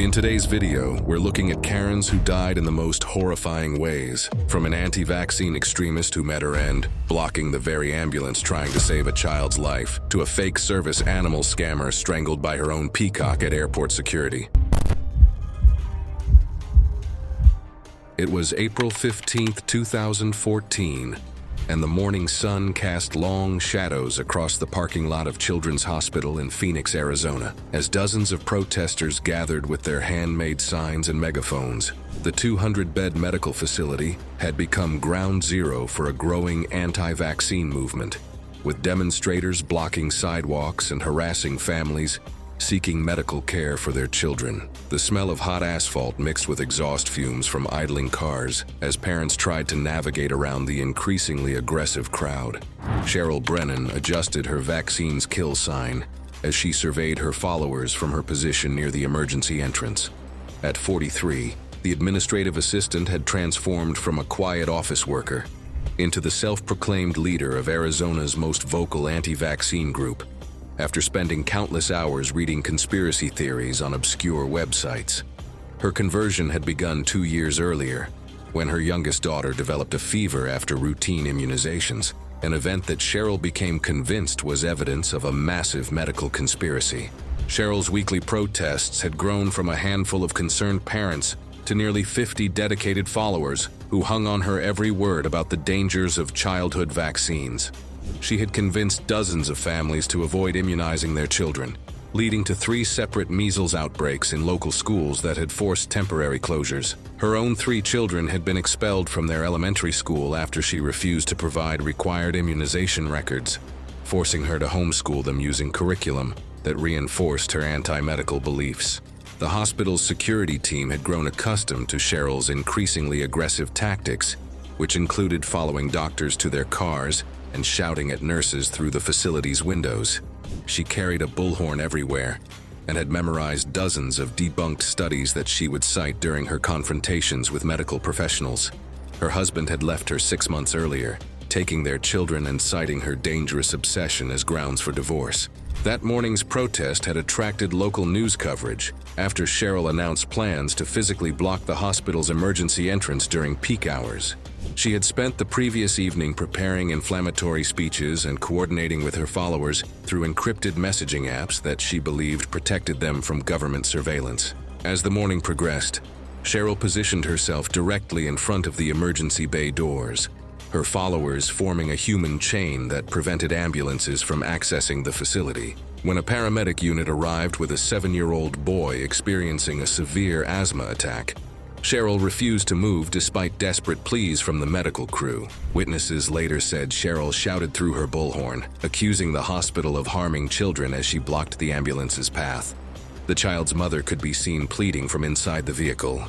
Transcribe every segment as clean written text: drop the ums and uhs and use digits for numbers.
In today's video, we're looking at Karens who died in the most horrifying ways, from an anti-vaccine extremist who met her end, blocking the very ambulance trying to save a child's life, to a fake service animal scammer strangled by her own peacock at airport security. It was April 15, 2014, and the morning sun cast long shadows across the parking lot of Children's Hospital in Phoenix, Arizona, as dozens of protesters gathered with their handmade signs and megaphones. The 200-bed medical facility had become ground zero for a growing anti-vaccine movement, with demonstrators blocking sidewalks and harassing families seeking medical care for their children. The smell of hot asphalt mixed with exhaust fumes from idling cars as parents tried to navigate around the increasingly aggressive crowd. Cheryl Brennan adjusted her vaccines kill sign as she surveyed her followers from her position near the emergency entrance. At 43, the administrative assistant had transformed from a quiet office worker into the self-proclaimed leader of Arizona's most vocal anti-vaccine group, after spending countless hours reading conspiracy theories on obscure websites. Her conversion had begun 2 years earlier, when her youngest daughter developed a fever after routine immunizations, an event that Cheryl became convinced was evidence of a massive medical conspiracy. Cheryl's weekly protests had grown from a handful of concerned parents to nearly 50 dedicated followers who hung on her every word about the dangers of childhood vaccines. She had convinced dozens of families to avoid immunizing their children, leading to 3 separate measles outbreaks in local schools that had forced temporary closures. Her own 3 children had been expelled from their elementary school after she refused to provide required immunization records, forcing her to homeschool them using curriculum that reinforced her anti-medical beliefs. The hospital's security team had grown accustomed to Cheryl's increasingly aggressive tactics, which included following doctors to their cars and shouting at nurses through the facility's windows. She carried a bullhorn everywhere and had memorized dozens of debunked studies that she would cite during her confrontations with medical professionals. Her husband had left her 6 months earlier, taking their children and citing her dangerous obsession as grounds for divorce. That morning's protest had attracted local news coverage after Cheryl announced plans to physically block the hospital's emergency entrance during peak hours. She had spent the previous evening preparing inflammatory speeches and coordinating with her followers through encrypted messaging apps that she believed protected them from government surveillance. As the morning progressed, Cheryl positioned herself directly in front of the emergency bay doors, her followers forming a human chain that prevented ambulances from accessing the facility. When a paramedic unit arrived with a 7-year-old boy experiencing a severe asthma attack, Cheryl refused to move despite desperate pleas from the medical crew. Witnesses later said Cheryl shouted through her bullhorn, accusing the hospital of harming children as she blocked the ambulance's path. The child's mother could be seen pleading from inside the vehicle,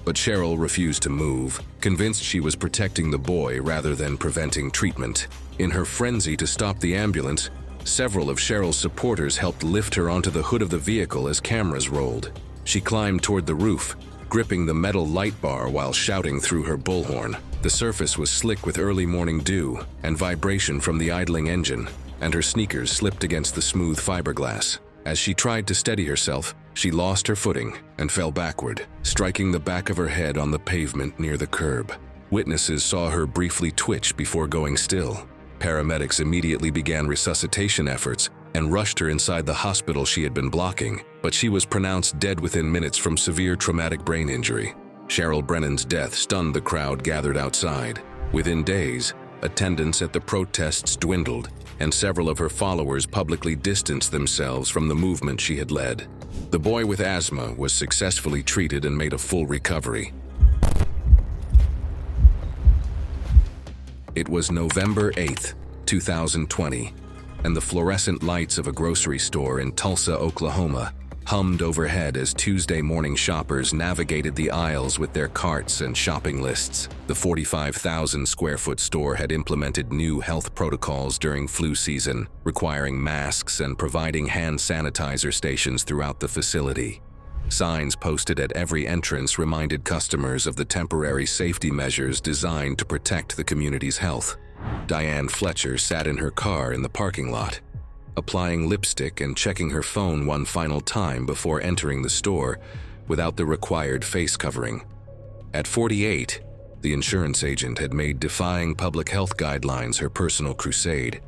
but Cheryl refused to move, convinced she was protecting the boy rather than preventing treatment. In her frenzy to stop the ambulance, several of Cheryl's supporters helped lift her onto the hood of the vehicle as cameras rolled. She climbed toward the roof, gripping the metal light bar while shouting through her bullhorn. The surface was slick with early morning dew and vibration from the idling engine, and her sneakers slipped against the smooth fiberglass. As she tried to steady herself, she lost her footing and fell backward, striking the back of her head on the pavement near the curb. Witnesses saw her briefly twitch before going still. Paramedics immediately began resuscitation efforts and rushed her inside the hospital she had been blocking, but she was pronounced dead within minutes from severe traumatic brain injury. Cheryl Brennan's death stunned the crowd gathered outside. Within days, attendance at the protests dwindled, and several of her followers publicly distanced themselves from the movement she had led. The boy with asthma was successfully treated and made a full recovery. It was November 8, 2020, and the fluorescent lights of a grocery store in Tulsa, Oklahoma, hummed overhead as Tuesday morning shoppers navigated the aisles with their carts and shopping lists. The 45,000-square-foot store had implemented new health protocols during flu season, requiring masks and providing hand sanitizer stations throughout the facility. Signs posted at every entrance reminded customers of the temporary safety measures designed to protect the community's health. Diane Fletcher sat in her car in the parking lot, applying lipstick and checking her phone one final time before entering the store, without the required face covering. At 48, the insurance agent had made defying public health guidelines her personal crusade,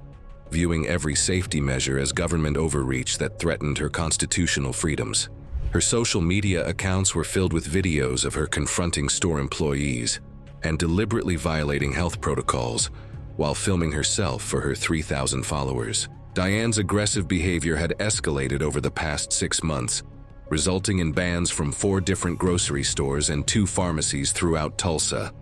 viewing every safety measure as government overreach that threatened her constitutional freedoms. Her social media accounts were filled with videos of her confronting store employees and deliberately violating health protocols while filming herself for her 3,000 followers. Diane's aggressive behavior had escalated over the past 6 months, resulting in bans from 4 different grocery stores and 2 pharmacies throughout Tulsa.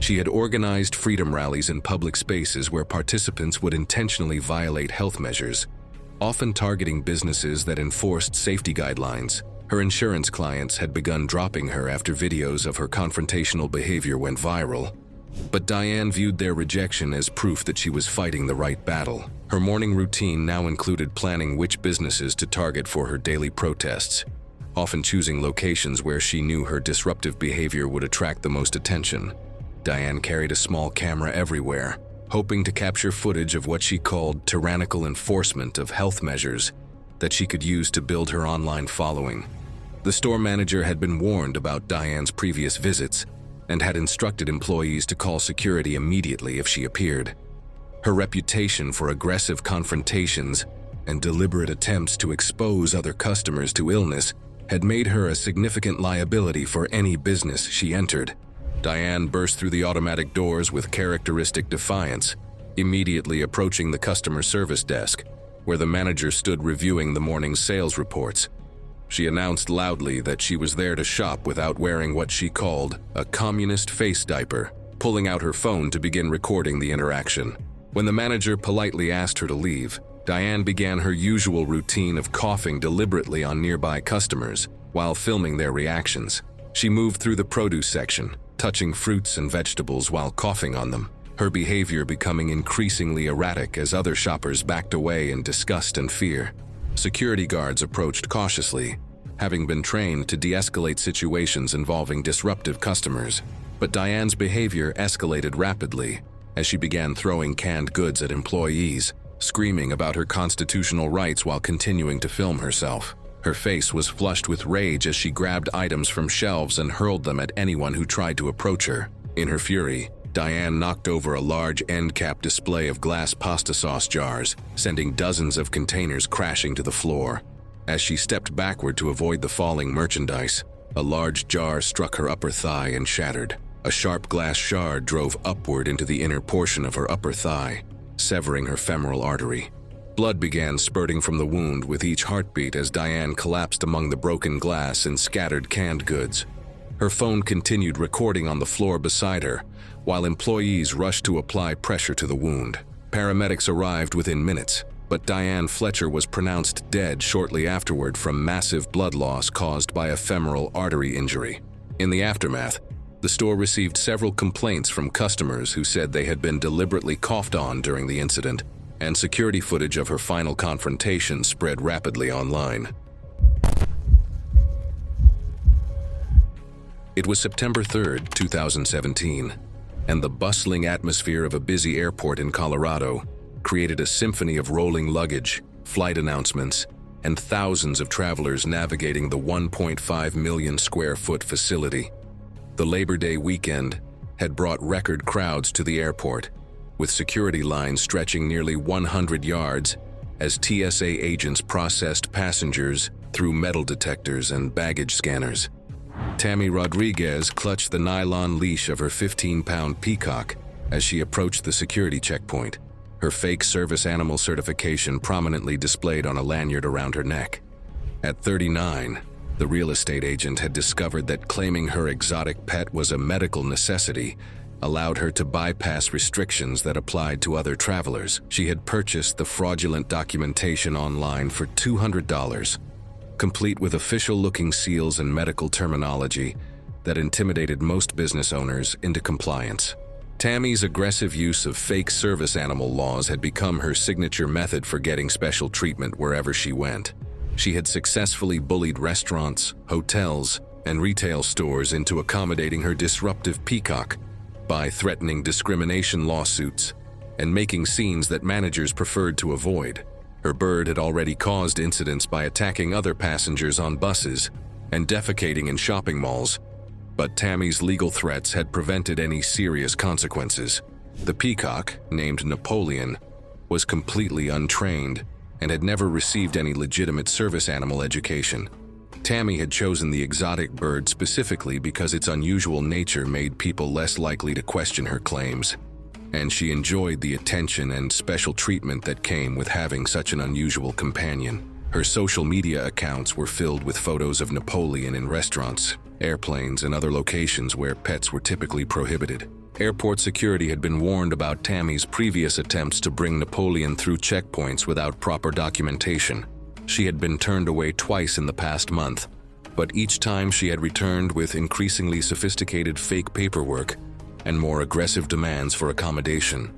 She had organized freedom rallies in public spaces where participants would intentionally violate health measures, often targeting businesses that enforced safety guidelines. Her insurance clients had begun dropping her after videos of her confrontational behavior went viral, but Diane viewed their rejection as proof that she was fighting the right battle. Her morning routine now included planning which businesses to target for her daily protests, often choosing locations where she knew her disruptive behavior would attract the most attention. Diane carried a small camera everywhere, hoping to capture footage of what she called tyrannical enforcement of health measures that she could use to build her online following. The store manager had been warned about Diane's previous visits and had instructed employees to call security immediately if she appeared. Her reputation for aggressive confrontations and deliberate attempts to expose other customers to illness had made her a significant liability for any business she entered. Diane burst through the automatic doors with characteristic defiance, immediately approaching the customer service desk, where the manager stood reviewing the morning's sales reports. She announced loudly that she was there to shop without wearing what she called a communist face diaper, pulling out her phone to begin recording the interaction. When the manager politely asked her to leave, Diane began her usual routine of coughing deliberately on nearby customers while filming their reactions. She moved through the produce section, touching fruits and vegetables while coughing on them, her behavior becoming increasingly erratic as other shoppers backed away in disgust and fear. Security guards approached cautiously, having been trained to de-escalate situations involving disruptive customers. But Diane's behavior escalated rapidly as she began throwing canned goods at employees, screaming about her constitutional rights while continuing to film herself. Her face was flushed with rage as she grabbed items from shelves and hurled them at anyone who tried to approach her. In her fury, Diane knocked over a large end-cap display of glass pasta sauce jars, sending dozens of containers crashing to the floor. As she stepped backward to avoid the falling merchandise, a large jar struck her upper thigh and shattered. A sharp glass shard drove upward into the inner portion of her upper thigh, severing her femoral artery. Blood began spurting from the wound with each heartbeat as Diane collapsed among the broken glass and scattered canned goods. Her phone continued recording on the floor beside her, while employees rushed to apply pressure to the wound. Paramedics arrived within minutes, but Diane Fletcher was pronounced dead shortly afterward from massive blood loss caused by a femoral artery injury. In the aftermath, the store received several complaints from customers who said they had been deliberately coughed on during the incident, and security footage of her final confrontation spread rapidly online. It was September 3rd, 2017, and the bustling atmosphere of a busy airport in Colorado created a symphony of rolling luggage, flight announcements, and thousands of travelers navigating the 1.5 million square foot facility. The Labor Day weekend had brought record crowds to the airport, with security lines stretching nearly 100 yards as TSA agents processed passengers through metal detectors and baggage scanners. Tammy Rodriguez clutched the nylon leash of her 15-pound peacock as she approached the security checkpoint, her fake service animal certification prominently displayed on a lanyard around her neck. At 39, the real estate agent had discovered that claiming her exotic pet was a medical necessity allowed her to bypass restrictions that applied to other travelers. She had purchased the fraudulent documentation online for $200, complete with official-looking seals and medical terminology that intimidated most business owners into compliance. Tammy's aggressive use of fake service animal laws had become her signature method for getting special treatment wherever she went. She had successfully bullied restaurants, hotels, and retail stores into accommodating her disruptive peacock by threatening discrimination lawsuits and making scenes that managers preferred to avoid. Her bird had already caused incidents by attacking other passengers on buses, and defecating in shopping malls. But Tammy's legal threats had prevented any serious consequences. The peacock, named Napoleon, was completely untrained and had never received any legitimate service animal education. Tammy had chosen the exotic bird specifically because its unusual nature made people less likely to question her claims, and she enjoyed the attention and special treatment that came with having such an unusual companion. Her social media accounts were filled with photos of Napoleon in restaurants, airplanes, and other locations where pets were typically prohibited. Airport security had been warned about Tammy's previous attempts to bring Napoleon through checkpoints without proper documentation. She had been turned away twice in the past month, but each time she had returned with increasingly sophisticated fake paperwork and more aggressive demands for accommodation.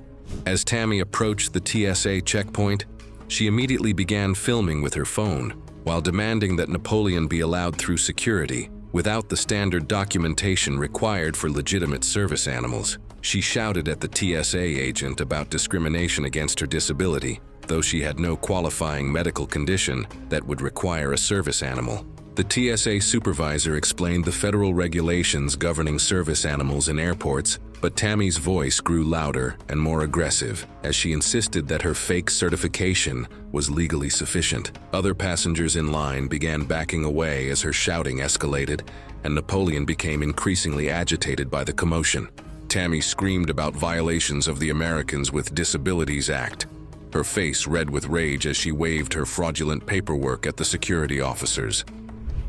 As Tammy approached the TSA checkpoint, she immediately began filming with her phone while demanding that Napoleon be allowed through security without the standard documentation required for legitimate service animals. She shouted at the TSA agent about discrimination against her disability, though she had no qualifying medical condition that would require a service animal. The TSA supervisor explained the federal regulations governing service animals in airports, but Tammy's voice grew louder and more aggressive as she insisted that her fake certification was legally sufficient. Other passengers in line began backing away as her shouting escalated, and Napoleon became increasingly agitated by the commotion. Tammy screamed about violations of the Americans with Disabilities Act, her face red with rage as she waved her fraudulent paperwork at the security officers.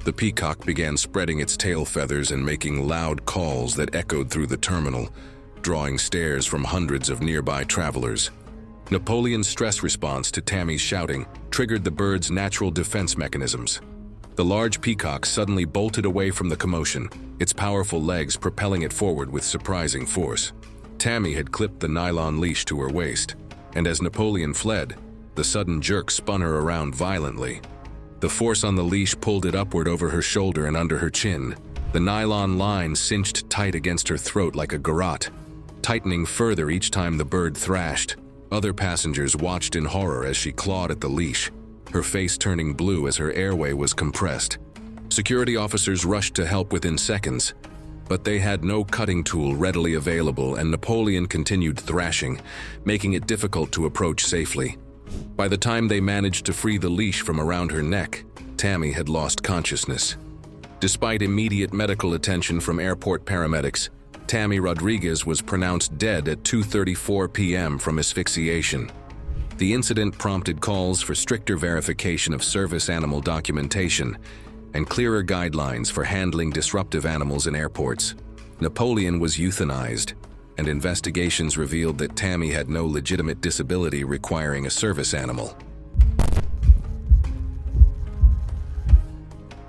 The peacock began spreading its tail feathers and making loud calls that echoed through the terminal, drawing stares from hundreds of nearby travelers. Napoleon's stress response to Tammy's shouting triggered the bird's natural defense mechanisms. The large peacock suddenly bolted away from the commotion, its powerful legs propelling it forward with surprising force. Tammy had clipped the nylon leash to her waist, and as Napoleon fled, the sudden jerk spun her around violently. The force on the leash pulled it upward over her shoulder and under her chin. The nylon line cinched tight against her throat like a garrote, tightening further each time the bird thrashed. Other passengers watched in horror as she clawed at the leash, her face turning blue as her airway was compressed. Security officers rushed to help within seconds, but they had no cutting tool readily available, and Napoleon continued thrashing, making it difficult to approach safely. By the time they managed to free the leash from around her neck, Tammy had lost consciousness. Despite immediate medical attention from airport paramedics, Tammy Rodriguez was pronounced dead at 2:34 p.m. from asphyxiation. The incident prompted calls for stricter verification of service animal documentation and clearer guidelines for handling disruptive animals in airports. Napoleon was euthanized, and investigations revealed that Tammy had no legitimate disability requiring a service animal.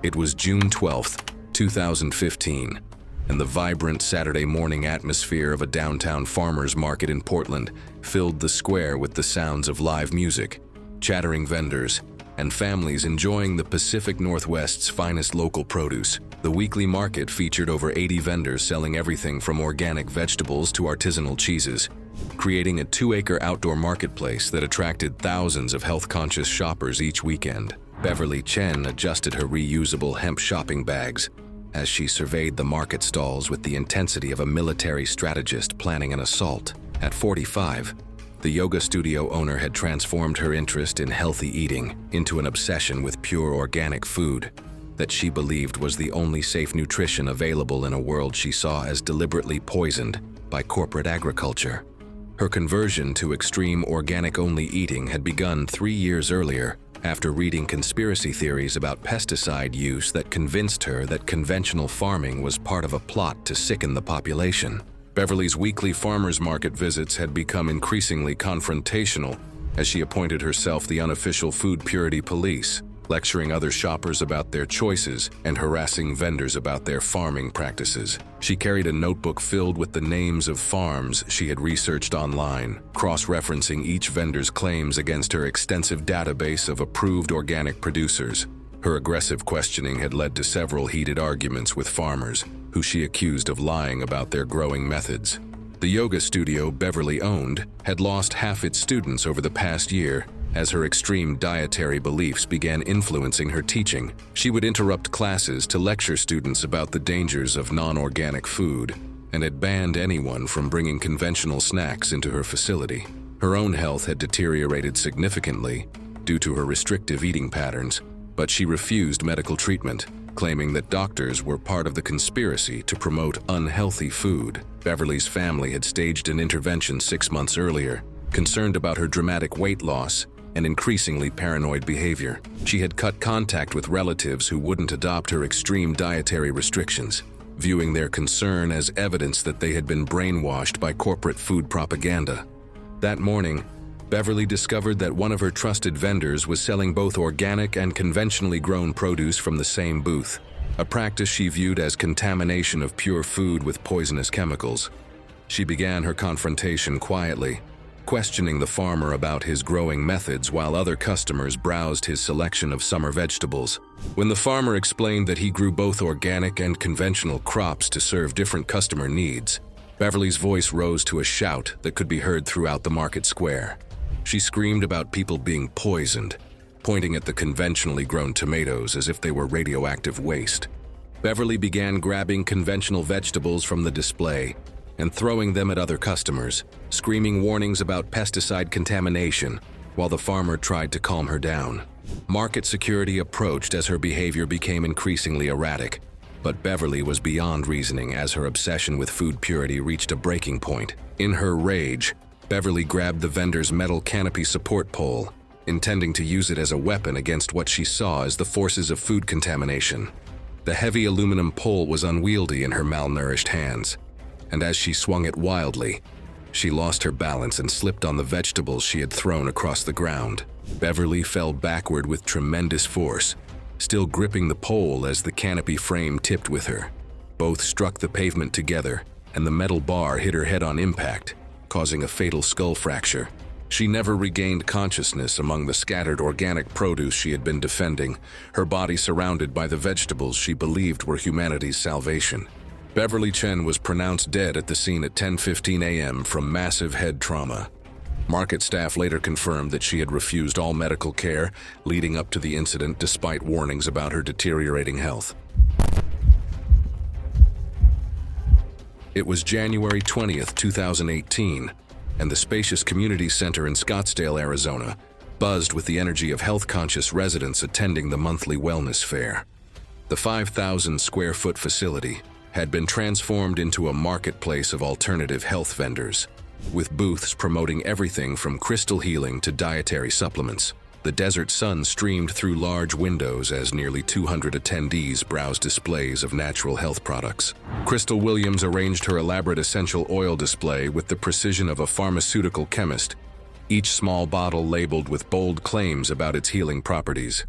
It was June 12, 2015, and the vibrant Saturday morning atmosphere of a downtown farmers market in Portland filled the square with the sounds of live music, chattering vendors, and families enjoying the Pacific Northwest's finest local produce. The weekly market featured over 80 vendors selling everything from organic vegetables to artisanal cheeses, creating a 2-acre outdoor marketplace that attracted thousands of health-conscious shoppers each weekend. Beverly Chen adjusted her reusable hemp shopping bags as she surveyed the market stalls with the intensity of a military strategist planning an assault. At 45, the yoga studio owner had transformed her interest in healthy eating into an obsession with pure organic food that she believed was the only safe nutrition available in a world she saw as deliberately poisoned by corporate agriculture. Her conversion to extreme organic-only eating had begun 3 years earlier, after reading conspiracy theories about pesticide use that convinced her that conventional farming was part of a plot to sicken the population. Beverly's weekly farmers market visits had become increasingly confrontational as she appointed herself the unofficial food purity police, lecturing other shoppers about their choices and harassing vendors about their farming practices. She carried a notebook filled with the names of farms she had researched online, cross-referencing each vendor's claims against her extensive database of approved organic producers. Her aggressive questioning had led to several heated arguments with farmers, who she accused of lying about their growing methods. The yoga studio Beverly owned had lost half its students over the past year As her extreme dietary beliefs began influencing her teaching, she would interrupt classes to lecture students about the dangers of non-organic food, and had banned anyone from bringing conventional snacks into her facility. Her own health had deteriorated significantly due to her restrictive eating patterns, but she refused medical treatment, claiming that doctors were part of the conspiracy to promote unhealthy food. Beverly's family had staged an intervention 6 months earlier, concerned about her dramatic weight loss and increasingly paranoid behavior. She had cut contact with relatives who wouldn't adopt her extreme dietary restrictions, viewing their concern as evidence that they had been brainwashed by corporate food propaganda. That morning, Beverly discovered that one of her trusted vendors was selling both organic and conventionally grown produce from the same booth, a practice she viewed as contamination of pure food with poisonous chemicals. She began her confrontation quietly, questioning the farmer about his growing methods while other customers browsed his selection of summer vegetables. When the farmer explained that he grew both organic and conventional crops to serve different customer needs, Beverly's voice rose to a shout that could be heard throughout the market square. She screamed about people being poisoned, pointing at the conventionally grown tomatoes as if they were radioactive waste. Beverly began grabbing conventional vegetables from the display and throwing them at other customers, screaming warnings about pesticide contamination, while the farmer tried to calm her down. Market security approached as her behavior became increasingly erratic, but Beverly was beyond reasoning as her obsession with food purity reached a breaking point. In her rage, Beverly grabbed the vendor's metal canopy support pole, intending to use it as a weapon against what she saw as the forces of food contamination. The heavy aluminum pole was unwieldy in her malnourished hands, and as she swung it wildly, she lost her balance and slipped on the vegetables she had thrown across the ground. Beverly fell backward with tremendous force, still gripping the pole as the canopy frame tipped with her. Both struck the pavement together, and the metal bar hit her head on impact, causing a fatal skull fracture. She never regained consciousness among the scattered organic produce she had been defending, her body surrounded by the vegetables she believed were humanity's salvation. Beverly Chen was pronounced dead at the scene at 10:15 a.m. from massive head trauma. Market staff later confirmed that she had refused all medical care leading up to the incident despite warnings about her deteriorating health. It was January 20th, 2018, and the spacious community center in Scottsdale, Arizona, buzzed with the energy of health-conscious residents attending the monthly wellness fair. The 5,000-square-foot facility had been transformed into a marketplace of alternative health vendors, with booths promoting everything from crystal healing to dietary supplements. The desert sun streamed through large windows as nearly 200 attendees browsed displays of natural health products. Crystal Williams arranged her elaborate essential oil display with the precision of a pharmaceutical chemist, each small bottle labeled with bold claims about its healing properties.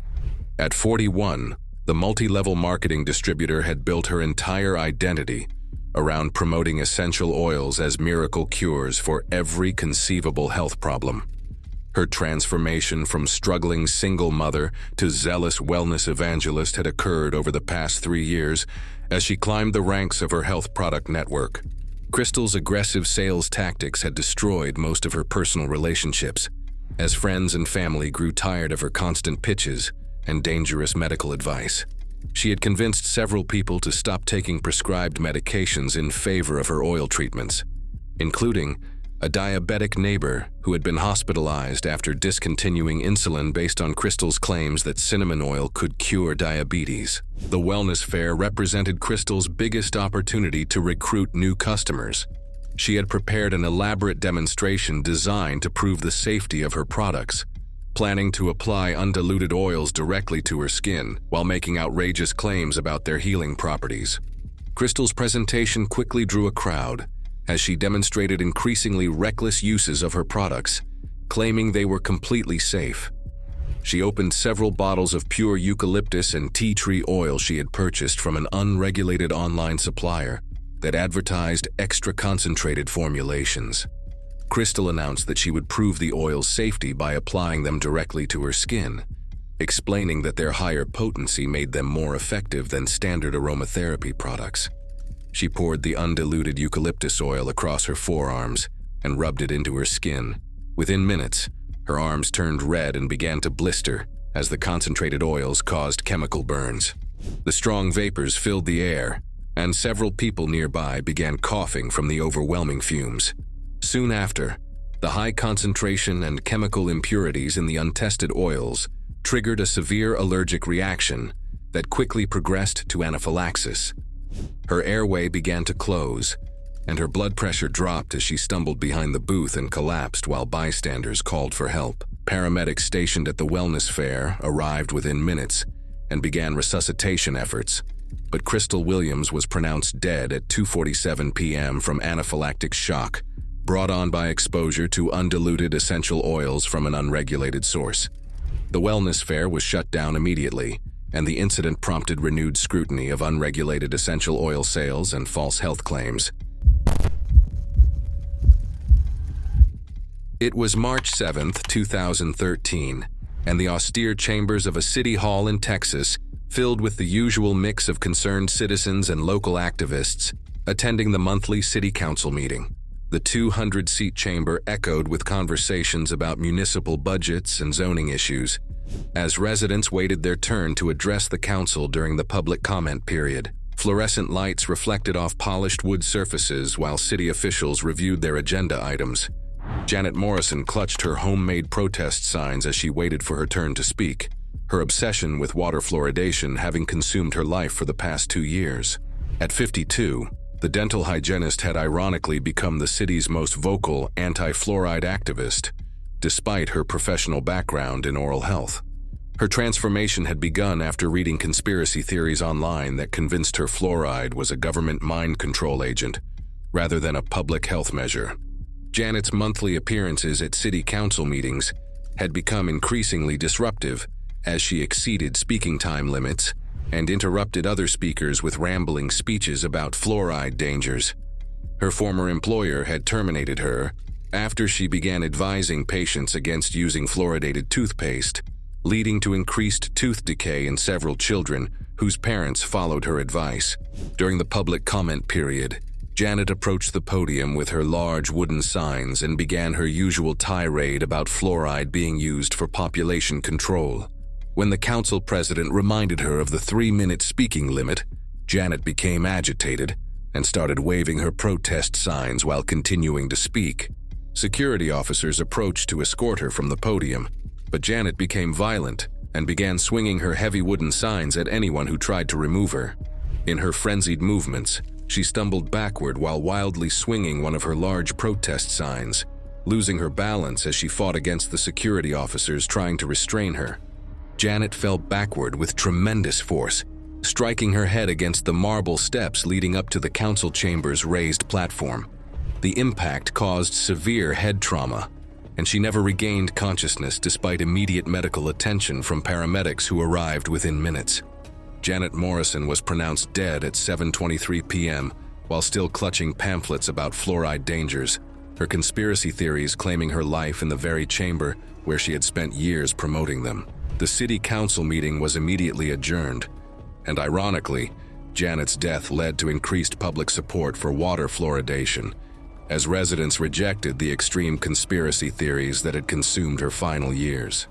At 41, the multi-level marketing distributor had built her entire identity around promoting essential oils as miracle cures for every conceivable health problem. Her transformation from struggling single mother to zealous wellness evangelist had occurred over the past 3 years as she climbed the ranks of her health product network. Crystal's aggressive sales tactics had destroyed most of her personal relationships, as friends and family grew tired of her constant pitches and dangerous medical advice. She had convinced several people to stop taking prescribed medications in favor of her oil treatments, including a diabetic neighbor who had been hospitalized after discontinuing insulin based on Crystal's claims that cinnamon oil could cure diabetes. The wellness fair represented Crystal's biggest opportunity to recruit new customers. She had prepared an elaborate demonstration designed to prove the safety of her products, planning to apply undiluted oils directly to her skin while making outrageous claims about their healing properties. Crystal's presentation quickly drew a crowd as she demonstrated increasingly reckless uses of her products, claiming they were completely safe. She opened several bottles of pure eucalyptus and tea tree oil she had purchased from an unregulated online supplier that advertised extra concentrated formulations. Crystal announced that she would prove the oil's safety by applying them directly to her skin, explaining that their higher potency made them more effective than standard aromatherapy products. She poured the undiluted eucalyptus oil across her forearms and rubbed it into her skin. Within minutes, Her arms turned red and began to blister as the concentrated oils caused chemical burns. The strong vapors filled the air, and several people nearby began coughing from the overwhelming fumes. Soon after, the high concentration and chemical impurities in the untested oils triggered a severe allergic reaction that quickly progressed to anaphylaxis. Her airway began to close, and her blood pressure dropped as she stumbled behind the booth and collapsed while bystanders called for help. Paramedics stationed at the wellness fair arrived within minutes and began resuscitation efforts, but Crystal Williams was pronounced dead at 2:47 p.m. from anaphylactic shock, brought on by exposure to undiluted essential oils from an unregulated source. The wellness fair was shut down immediately, and the incident prompted renewed scrutiny of unregulated essential oil sales and false health claims. It was March 7, 2013, and the austere chambers of a city hall in Texas, filled with the usual mix of concerned citizens and local activists, attending the monthly city council meeting. The 200-seat chamber echoed with conversations about municipal budgets and zoning issues, as residents waited their turn to address the council during the public comment period. Fluorescent lights reflected off polished wood surfaces while city officials reviewed their agenda items. Janet Morrison clutched her homemade protest signs as she waited for her turn to speak, her obsession with water fluoridation having consumed her life for the past 2 years. At 52, the dental hygienist had ironically become the city's most vocal anti-fluoride activist, despite her professional background in oral health. Her transformation had begun after reading conspiracy theories online that convinced her fluoride was a government mind control agent, rather than a public health measure. Janet's monthly appearances at city council meetings had become increasingly disruptive as she exceeded speaking time limits and interrupted other speakers with rambling speeches about fluoride dangers. Her former employer had terminated her after she began advising patients against using fluoridated toothpaste, leading to increased tooth decay in several children whose parents followed her advice. During the public comment period, Janet approached the podium with her large wooden signs and began her usual tirade about fluoride being used for population control. When the council president reminded her of the 3-minute speaking limit, Janet became agitated and started waving her protest signs while continuing to speak. Security officers approached to escort her from the podium, but Janet became violent and began swinging her heavy wooden signs at anyone who tried to remove her. In her frenzied movements, she stumbled backward while wildly swinging one of her large protest signs, losing her balance as she fought against the security officers trying to restrain her. Janet fell backward with tremendous force, striking her head against the marble steps leading up to the council chamber's raised platform. The impact caused severe head trauma, and she never regained consciousness despite immediate medical attention from paramedics who arrived within minutes. Janet Morrison was pronounced dead at 7:23 p.m. while still clutching pamphlets about fluoride dangers, her conspiracy theories claiming her life in the very chamber where she had spent years promoting them. The city council meeting was immediately adjourned, and ironically, Janet's death led to increased public support for water fluoridation, as residents rejected the extreme conspiracy theories that had consumed her final years.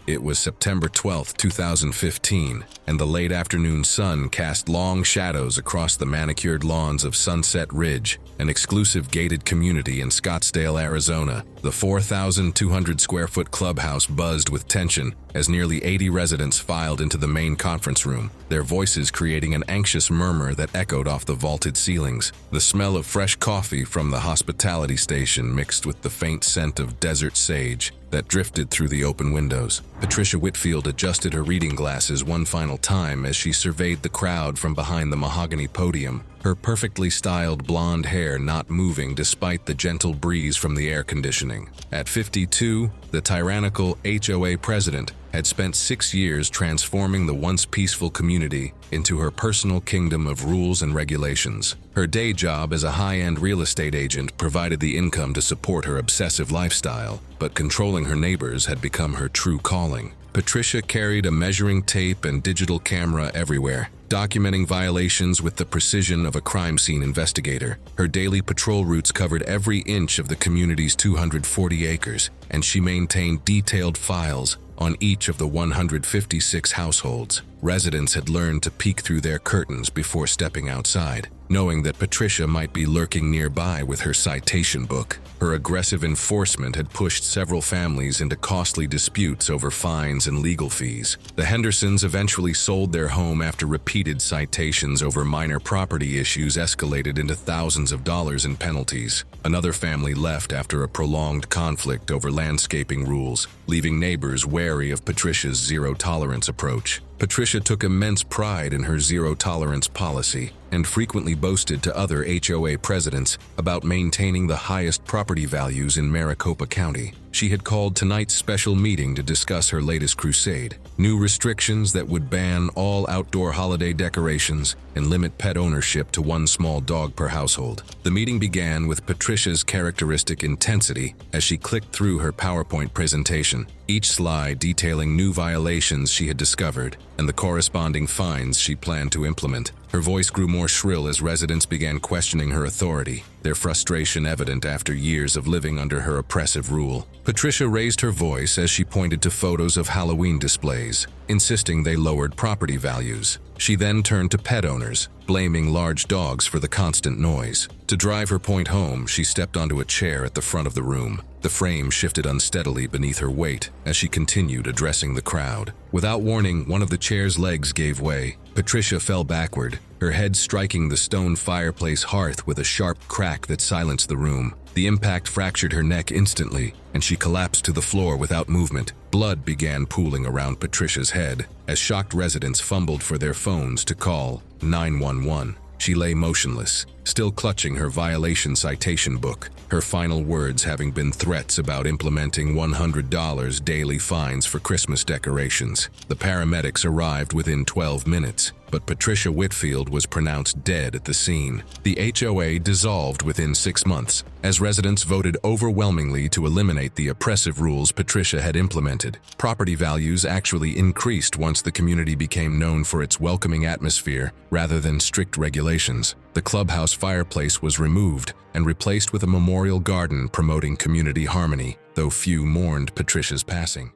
It was September 12, 2015, and the late afternoon sun cast long shadows across the manicured lawns of Sunset Ridge, an exclusive gated community in Scottsdale, Arizona. The 4,200-square-foot clubhouse buzzed with tension as nearly 80 residents filed into the main conference room, their voices creating an anxious murmur that echoed off the vaulted ceilings. The smell of fresh coffee from the hospitality station mixed with the faint scent of desert sage that drifted through the open windows. Patricia Whitfield adjusted her reading glasses one final time as she surveyed the crowd from behind the mahogany podium, her perfectly styled blonde hair not moving despite the gentle breeze from the air conditioning. At 52, the tyrannical HOA president had spent 6 years transforming the once peaceful community into her personal kingdom of rules and regulations. Her day job as a high-end real estate agent provided the income to support her obsessive lifestyle, but controlling her neighbors had become her true calling. Patricia carried a measuring tape and digital camera everywhere, documenting violations with the precision of a crime scene investigator. Her daily patrol routes covered every inch of the community's 240 acres, and she maintained detailed files on each of the 156 households. Residents had learned to peek through their curtains before stepping outside, knowing that Patricia might be lurking nearby with her citation book. Her aggressive enforcement had pushed several families into costly disputes over fines and legal fees. The Hendersons eventually sold their home after repeated citations over minor property issues escalated into thousands of dollars in penalties. Another family left after a prolonged conflict over landscaping rules, leaving neighbors wary of Patricia's zero-tolerance approach. Patricia took immense pride in her zero-tolerance policy and frequently boasted to other HOA presidents about maintaining the highest property values in Maricopa County. She had called tonight's special meeting to discuss her latest crusade: new restrictions that would ban all outdoor holiday decorations and limit pet ownership to one small dog per household. The meeting began with Patricia's characteristic intensity as she clicked through her PowerPoint presentation, each slide detailing new violations she had discovered and the corresponding fines she planned to implement. Her voice grew more shrill as residents began questioning her authority, their frustration evident after years of living under her oppressive rule. Patricia raised her voice as she pointed to photos of Halloween displays, insisting they lowered property values. She then turned to pet owners, blaming large dogs for the constant noise. To drive her point home, she stepped onto a chair at the front of the room. The frame shifted unsteadily beneath her weight as she continued addressing the crowd. Without warning, one of the chair's legs gave way. Patricia fell backward, her head striking the stone fireplace hearth with a sharp crack that silenced the room. The impact fractured her neck instantly, and she collapsed to the floor without movement. Blood began pooling around Patricia's head as shocked residents fumbled for their phones to call 911. She lay motionless, still clutching her violation citation book, her final words having been threats about implementing $100 daily fines for Christmas decorations. The paramedics arrived within 12 minutes, but Patricia Whitfield was pronounced dead at the scene. The HOA dissolved within 6 months, as residents voted overwhelmingly to eliminate the oppressive rules Patricia had implemented. Property values actually increased once the community became known for its welcoming atmosphere rather than strict regulations. The clubhouse fireplace was removed and replaced with a memorial garden promoting community harmony, though few mourned Patricia's passing.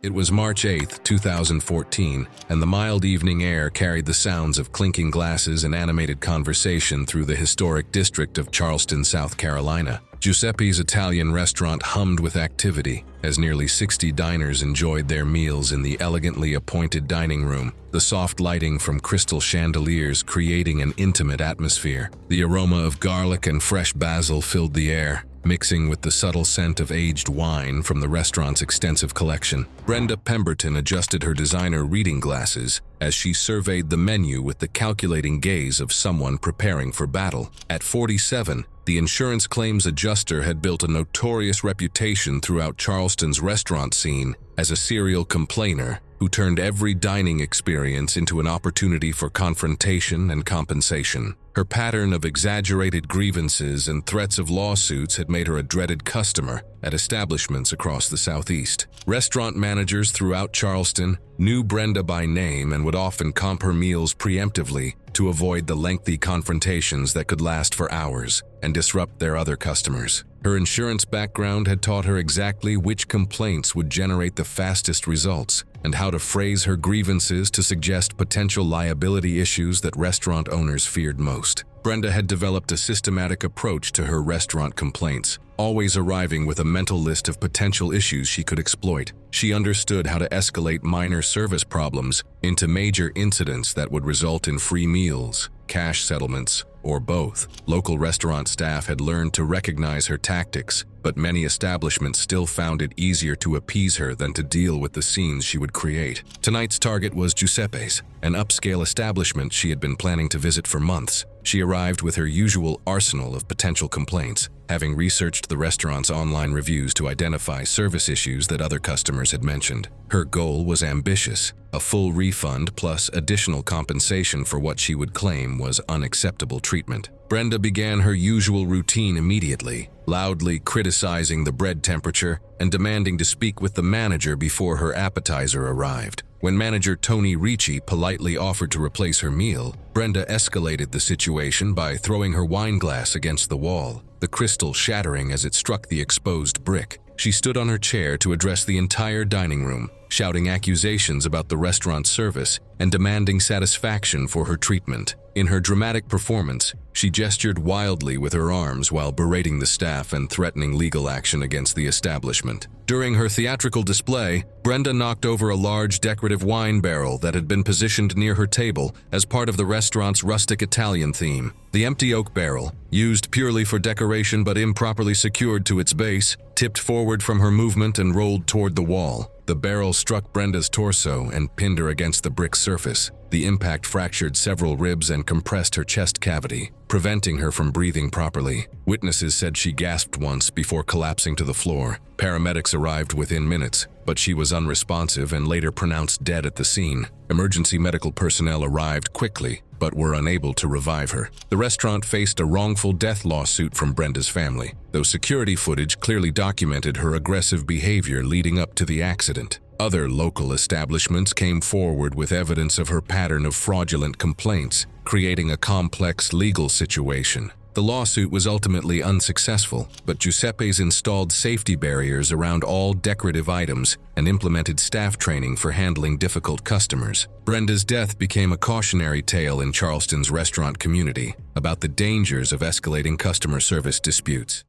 It was March 8, 2014, and the mild evening air carried the sounds of clinking glasses and animated conversation through the historic district of Charleston, South Carolina. Giuseppe's Italian restaurant hummed with activity as nearly 60 diners enjoyed their meals in the elegantly appointed dining room, the soft lighting from crystal chandeliers creating an intimate atmosphere. The aroma of garlic and fresh basil filled the air, mixing with the subtle scent of aged wine from the restaurant's extensive collection. Brenda Pemberton adjusted her designer reading glasses as she surveyed the menu with the calculating gaze of someone preparing for battle. At 47, the insurance claims adjuster had built a notorious reputation throughout Charleston's restaurant scene as a serial complainer who turned every dining experience into an opportunity for confrontation and compensation. Her pattern of exaggerated grievances and threats of lawsuits had made her a dreaded customer at establishments across the Southeast. Restaurant managers throughout Charleston knew Brenda by name and would often comp her meals preemptively to avoid the lengthy confrontations that could last for hours and disrupt their other customers. Her insurance background had taught her exactly which complaints would generate the fastest results and how to phrase her grievances to suggest potential liability issues that restaurant owners feared most. Brenda had developed a systematic approach to her restaurant complaints, always arriving with a mental list of potential issues she could exploit. She understood how to escalate minor service problems into major incidents that would result in free meals, cash settlements, or both. Local restaurant staff had learned to recognize her tactics, but many establishments still found it easier to appease her than to deal with the scenes she would create. Tonight's target was Giuseppe's, an upscale establishment she had been planning to visit for months. She arrived with her usual arsenal of potential complaints, having researched the restaurant's online reviews to identify service issues that other customers had mentioned. Her goal was ambitious: a full refund plus additional compensation for what she would claim was unacceptable treatment. Brenda began her usual routine immediately, loudly criticizing the bread temperature and demanding to speak with the manager before her appetizer arrived. When manager Tony Ricci politely offered to replace her meal, Brenda escalated the situation by throwing her wine glass against the wall, the crystal shattering as it struck the exposed brick. She stood on her chair to address the entire dining room, shouting accusations about the restaurant's service and demanding satisfaction for her treatment. In her dramatic performance, she gestured wildly with her arms while berating the staff and threatening legal action against the establishment. During her theatrical display, Brenda knocked over a large decorative wine barrel that had been positioned near her table as part of the restaurant's rustic Italian theme. The empty oak barrel, used purely for decoration but improperly secured to its base, tipped forward from her movement and rolled toward the wall. The barrel struck Brenda's torso and pinned her against the brick surface. The impact fractured several ribs and compressed her chest cavity, preventing her from breathing properly. Witnesses said she gasped once before collapsing to the floor. Paramedics arrived within minutes, but she was unresponsive and later pronounced dead at the scene. Emergency medical personnel arrived quickly, but were unable to revive her. The restaurant faced a wrongful death lawsuit from Brenda's family, though security footage clearly documented her aggressive behavior leading up to the accident. Other local establishments came forward with evidence of her pattern of fraudulent complaints, creating a complex legal situation. The lawsuit was ultimately unsuccessful, but Giuseppe's installed safety barriers around all decorative items and implemented staff training for handling difficult customers. Brenda's death became a cautionary tale in Charleston's restaurant community about the dangers of escalating customer service disputes.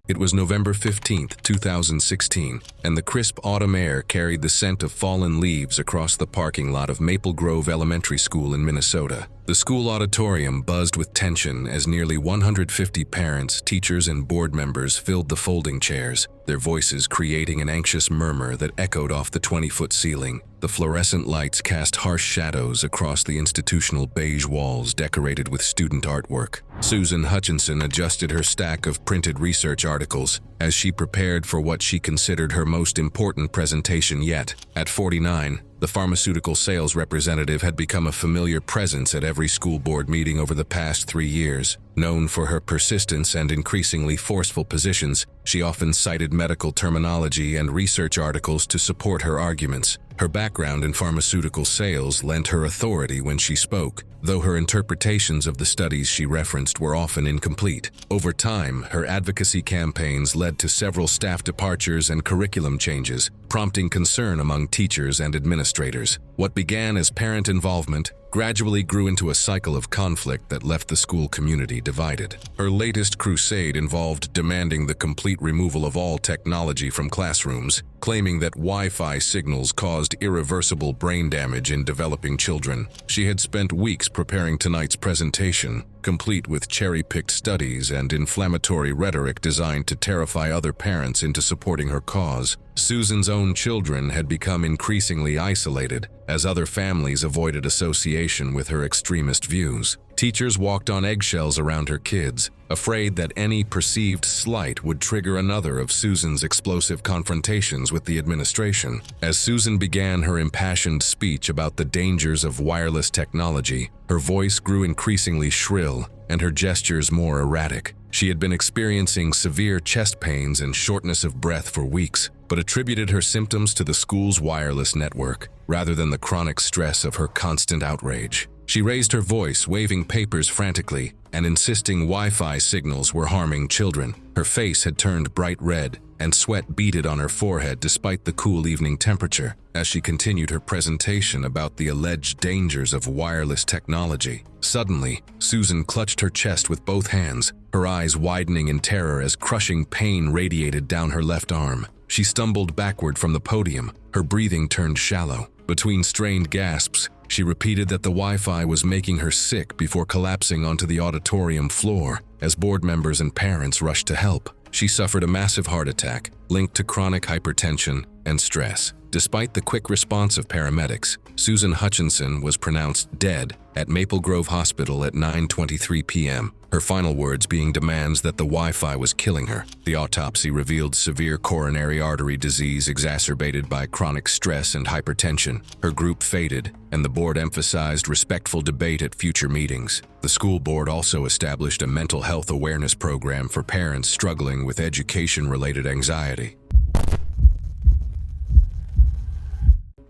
It was November 15, 2016, and the crisp autumn air carried the scent of fallen leaves across the parking lot of Maple Grove Elementary School in Minnesota. The school auditorium buzzed with tension as nearly 150 parents, teachers, and board members filled the folding chairs, their voices creating an anxious murmur that echoed off the 20-foot ceiling. The fluorescent lights cast harsh shadows across the institutional beige walls decorated with student artwork. Susan Hutchinson adjusted her stack of printed research articles as she prepared for what she considered her most important presentation yet. At 49, the pharmaceutical sales representative had become a familiar presence at every school board meeting over the past 3 years. Known for her persistence and increasingly forceful positions, she often cited medical terminology and research articles to support her arguments. Her background in pharmaceutical sales lent her authority when she spoke, though her interpretations of the studies she referenced were often incomplete. Over time, her advocacy campaigns led to several staff departures and curriculum changes, prompting concern among teachers and administrators. What began as parent involvement gradually grew into a cycle of conflict that left the school community divided. Her latest crusade involved demanding the complete removal of all technology from classrooms, claiming that Wi-Fi signals caused irreversible brain damage in developing children. She had spent weeks preparing tonight's presentation, complete with cherry-picked studies and inflammatory rhetoric designed to terrify other parents into supporting her cause. Susan's own children had become increasingly isolated as other families avoided association with her extremist views. Teachers walked on eggshells around her kids, afraid that any perceived slight would trigger another of Susan's explosive confrontations with the administration. As Susan began her impassioned speech about the dangers of wireless technology, her voice grew increasingly shrill and her gestures more erratic. She had been experiencing severe chest pains and shortness of breath for weeks, but attributed her symptoms to the school's wireless network, rather than the chronic stress of her constant outrage. She raised her voice, waving papers frantically, and insisting Wi-Fi signals were harming children. Her face had turned bright red, and sweat beaded on her forehead despite the cool evening temperature, as she continued her presentation about the alleged dangers of wireless technology. Suddenly, Susan clutched her chest with both hands, her eyes widening in terror as crushing pain radiated down her left arm. She stumbled backward from the podium, her breathing turned shallow. Between strained gasps, she repeated that the Wi-Fi was making her sick before collapsing onto the auditorium floor as board members and parents rushed to help. She suffered a massive heart attack, linked to chronic hypertension and stress. Despite the quick response of paramedics, Susan Hutchinson was pronounced dead at Maple Grove Hospital at 9:23 p.m., her final words being demands that the Wi-Fi was killing her. The autopsy revealed severe coronary artery disease exacerbated by chronic stress and hypertension. Her group faded, and the board emphasized respectful debate at future meetings. The school board also established a mental health awareness program for parents struggling with education-related anxiety.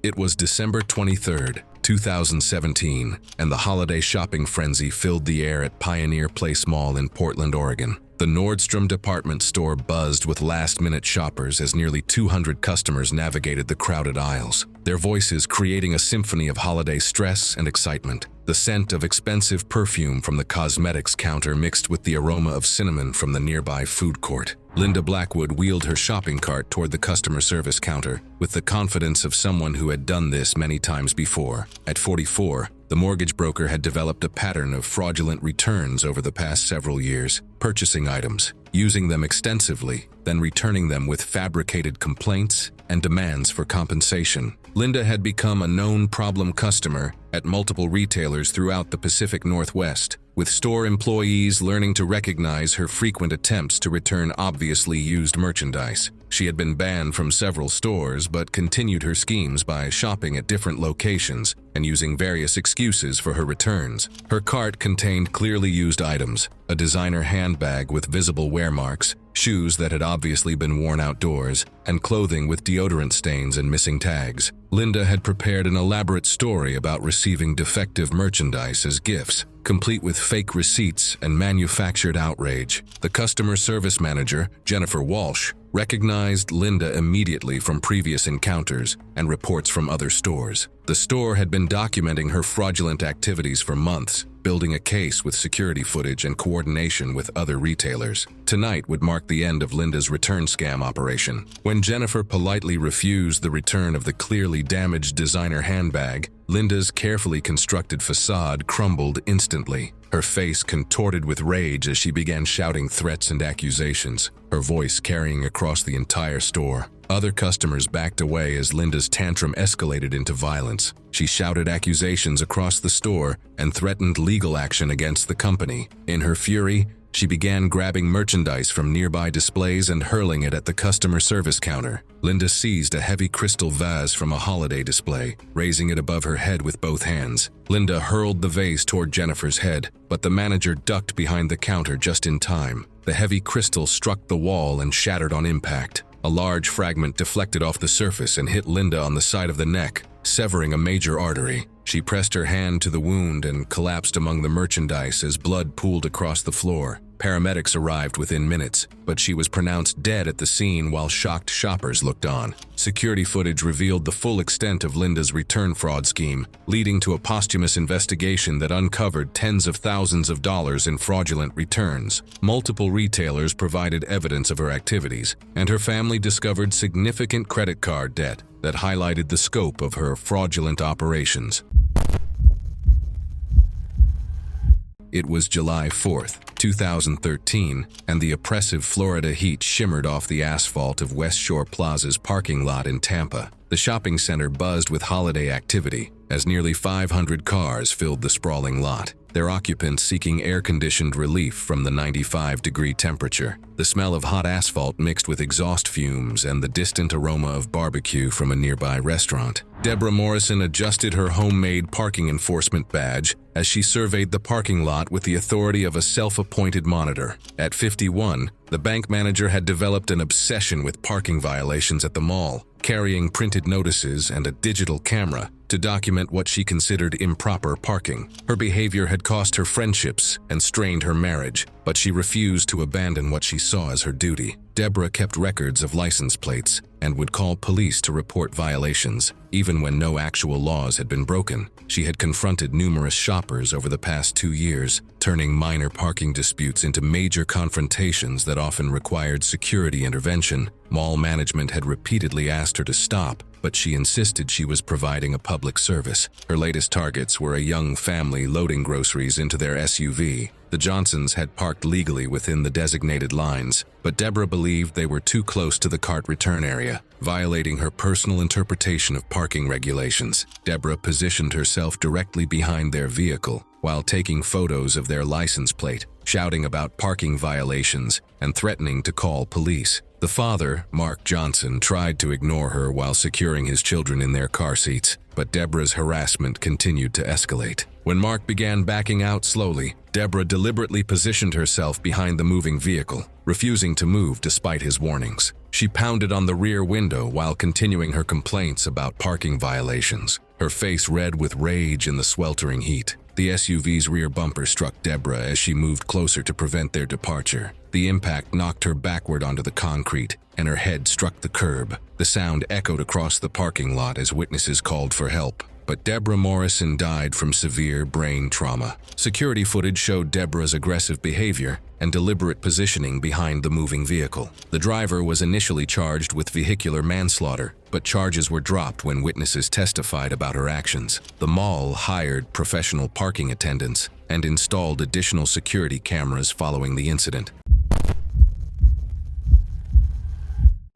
It was December 23, 2017, and the holiday shopping frenzy filled the air at Pioneer Place Mall in Portland, Oregon. The Nordstrom department store buzzed with last-minute shoppers as nearly 200 customers navigated the crowded aisles, their voices creating a symphony of holiday stress and excitement. The scent of expensive perfume from the cosmetics counter mixed with the aroma of cinnamon from the nearby food court. Linda Blackwood wheeled her shopping cart toward the customer service counter with the confidence of someone who had done this many times before. At 44, the mortgage broker had developed a pattern of fraudulent returns over the past several years, purchasing items, using them extensively, then returning them with fabricated complaints and demands for compensation. Linda had become a known problem customer at multiple retailers throughout the Pacific Northwest, with store employees learning to recognize her frequent attempts to return obviously used merchandise. She had been banned from several stores but continued her schemes by shopping at different locations and using various excuses for her returns. Her cart contained clearly used items, a designer handbag with visible wear marks, shoes that had obviously been worn outdoors, and clothing with deodorant stains and missing tags. Linda had prepared an elaborate story about receiving defective merchandise as gifts, complete with fake receipts and manufactured outrage. The customer service manager, Jennifer Walsh, recognized Linda immediately from previous encounters and reports from other stores. The store had been documenting her fraudulent activities for months, building a case with security footage and coordination with other retailers. Tonight would mark the end of Linda's return scam operation. When Jennifer politely refused the return of the clearly damaged designer handbag, Linda's carefully constructed facade crumbled instantly. Her face contorted with rage as she began shouting threats and accusations, her voice carrying across the entire store. Other customers backed away as Linda's tantrum escalated into violence. She shouted accusations across the store and threatened legal action against the company. In her fury, she began grabbing merchandise from nearby displays and hurling it at the customer service counter. Linda seized a heavy crystal vase from a holiday display, raising it above her head with both hands. Linda hurled the vase toward Jennifer's head, but the manager ducked behind the counter just in time. The heavy crystal struck the wall and shattered on impact. A large fragment deflected off the surface and hit Linda on the side of the neck, severing a major artery. She pressed her hand to the wound and collapsed among the merchandise as blood pooled across the floor. Paramedics arrived within minutes, but she was pronounced dead at the scene while shocked shoppers looked on. Security footage revealed the full extent of Linda's return fraud scheme, leading to a posthumous investigation that uncovered tens of thousands of dollars in fraudulent returns. Multiple retailers provided evidence of her activities, and her family discovered significant credit card debt that highlighted the scope of her fraudulent operations. It was July 4th, 2013, and the oppressive Florida heat shimmered off the asphalt of West Shore Plaza's parking lot in Tampa. The shopping center buzzed with holiday activity, as nearly 500 cars filled the sprawling lot, their occupants seeking air-conditioned relief from the 95-degree temperature. The smell of hot asphalt mixed with exhaust fumes and the distant aroma of barbecue from a nearby restaurant. Deborah Morrison adjusted her homemade parking enforcement badge as she surveyed the parking lot with the authority of a self-appointed monitor. At 51, the bank manager had developed an obsession with parking violations at the mall, carrying printed notices and a digital camera to document what she considered improper parking. Her behavior had cost her friendships and strained her marriage, but she refused to abandon what she saw as her duty. Deborah kept records of license plates and would call police to report violations, even when no actual laws had been broken. She had confronted numerous shoppers over the past 2 years, turning minor parking disputes into major confrontations that often required security intervention. Mall management had repeatedly asked her to stop, but she insisted she was providing a public service. Her latest targets were a young family loading groceries into their SUV. The Johnsons had parked legally within the designated lines, but Deborah believed they were too close to the cart return area, violating her personal interpretation of parking regulations. Deborah positioned herself directly behind their vehicle while taking photos of their license plate, shouting about parking violations and threatening to call police. The father, Mark Johnson, tried to ignore her while securing his children in their car seats, but Deborah's harassment continued to escalate. When Mark began backing out slowly, Deborah deliberately positioned herself behind the moving vehicle, refusing to move despite his warnings. She pounded on the rear window while continuing her complaints about parking violations, her face red with rage in the sweltering heat. The SUV's rear bumper struck Deborah as she moved closer to prevent their departure. The impact knocked her backward onto the concrete, and her head struck the curb. The sound echoed across the parking lot as witnesses called for help. But Deborah Morrison died from severe brain trauma. Security footage showed Deborah's aggressive behavior and deliberate positioning behind the moving vehicle. The driver was initially charged with vehicular manslaughter, but charges were dropped when witnesses testified about her actions. The mall hired professional parking attendants and installed additional security cameras following the incident.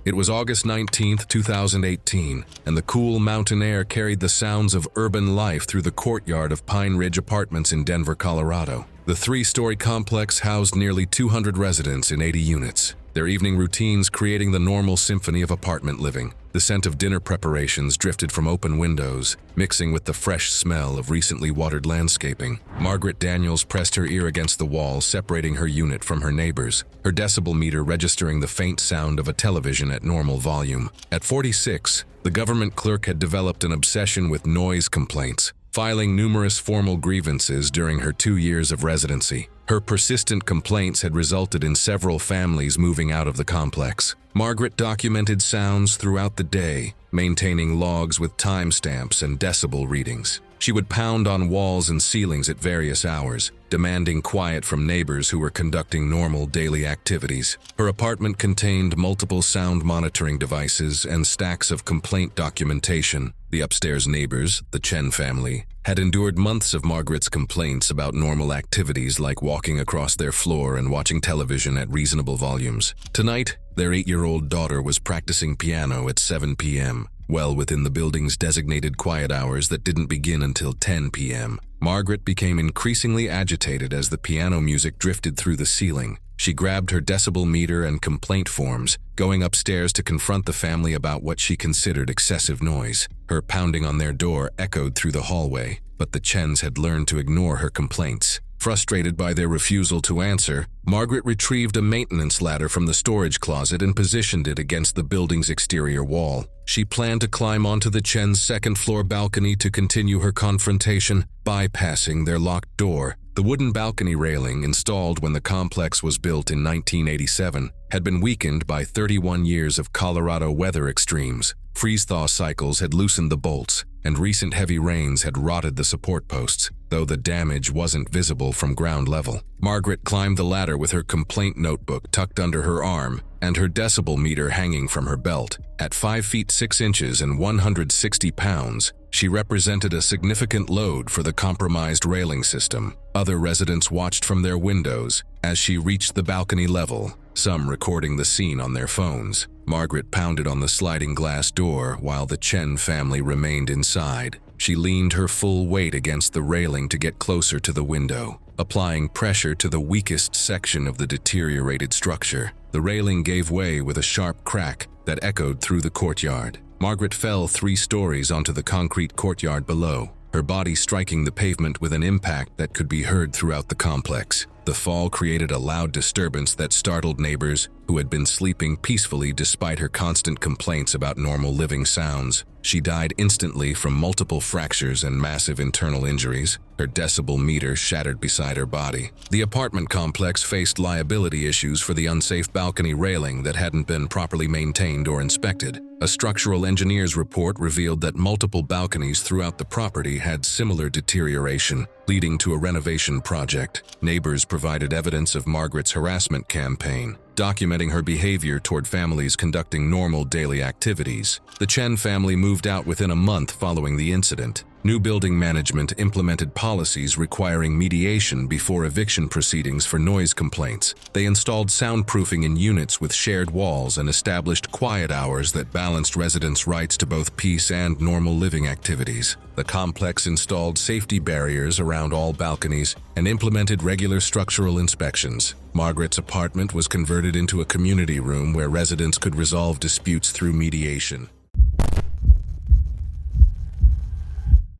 It was August 19, 2018, and the cool mountain air carried the sounds of urban life through the courtyard of Pine Ridge Apartments in Denver, Colorado. The three-story complex housed nearly 200 residents in 80 units, their evening routines creating the normal symphony of apartment living. The scent of dinner preparations drifted from open windows, mixing with the fresh smell of recently watered landscaping. Margaret Daniels pressed her ear against the wall, separating her unit from her neighbors, her decibel meter registering the faint sound of a television at normal volume. At 46, the government clerk had developed an obsession with noise complaints, filing numerous formal grievances during her 2 years of residency. Her persistent complaints had resulted in several families moving out of the complex. Margaret documented sounds throughout the day, maintaining logs with timestamps and decibel readings. She would pound on walls and ceilings at various hours, demanding quiet from neighbors who were conducting normal daily activities. Her apartment contained multiple sound monitoring devices and stacks of complaint documentation. The upstairs neighbors, the Chen family, had endured months of Margaret's complaints about normal activities like walking across their floor and watching television at reasonable volumes. Tonight, their 8-year-old daughter was practicing piano at 7 p.m., well within the building's designated quiet hours that didn't begin until 10 p.m. Margaret became increasingly agitated as the piano music drifted through the ceiling. She grabbed her decibel meter and complaint forms, going upstairs to confront the family about what she considered excessive noise. Her pounding on their door echoed through the hallway, but the Chens had learned to ignore her complaints. Frustrated by their refusal to answer, Margaret retrieved a maintenance ladder from the storage closet and positioned it against the building's exterior wall. She planned to climb onto the Chen's second-floor balcony to continue her confrontation, bypassing their locked door. The wooden balcony railing, installed when the complex was built in 1987, had been weakened by 31 years of Colorado weather extremes. Freeze-thaw cycles had loosened the bolts, and recent heavy rains had rotted the support posts, though the damage wasn't visible from ground level. Margaret climbed the ladder with her complaint notebook tucked under her arm and her decibel meter hanging from her belt. At 5 feet 6 inches and 160 pounds, she represented a significant load for the compromised railing system. Other residents watched from their windows as she reached the balcony level, some recording the scene on their phones. Margaret pounded on the sliding glass door while the Chen family remained inside. She leaned her full weight against the railing to get closer to the window, applying pressure to the weakest section of the deteriorated structure. The railing gave way with a sharp crack that echoed through the courtyard. Margaret fell 3 stories onto the concrete courtyard below, her body striking the pavement with an impact that could be heard throughout the complex. The fall created a loud disturbance that startled neighbors who had been sleeping peacefully despite her constant complaints about normal living sounds. She died instantly from multiple fractures and massive internal injuries, her decibel meter shattered beside her body. The apartment complex faced liability issues for the unsafe balcony railing that hadn't been properly maintained or inspected. A structural engineer's report revealed that multiple balconies throughout the property had similar deterioration, leading to a renovation project. Neighbors provided evidence of Margaret's harassment campaign, documenting her behavior toward families conducting normal daily activities. The Chen family moved out within a month following the incident. New building management implemented policies requiring mediation before eviction proceedings for noise complaints. They installed soundproofing in units with shared walls and established quiet hours that balanced residents' rights to both peace and normal living activities. The complex installed safety barriers around all balconies and implemented regular structural inspections. Margaret's apartment was converted into a community room where residents could resolve disputes through mediation.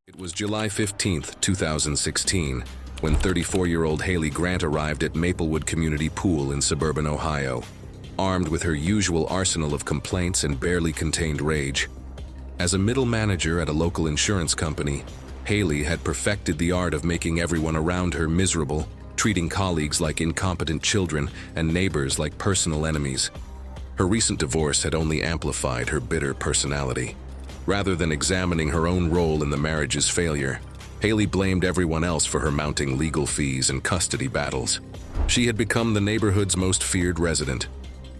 It was July 15, 2016, when 34-year-old Haley Grant arrived at Maplewood Community Pool in suburban Ohio, armed with her usual arsenal of complaints and barely contained rage. As a middle manager at a local insurance company, Haley had perfected the art of making everyone around her miserable, treating colleagues like incompetent children and neighbors like personal enemies. Her recent divorce had only amplified her bitter personality. Rather than examining her own role in the marriage's failure, Haley blamed everyone else for her mounting legal fees and custody battles. She had become the neighborhood's most feared resident,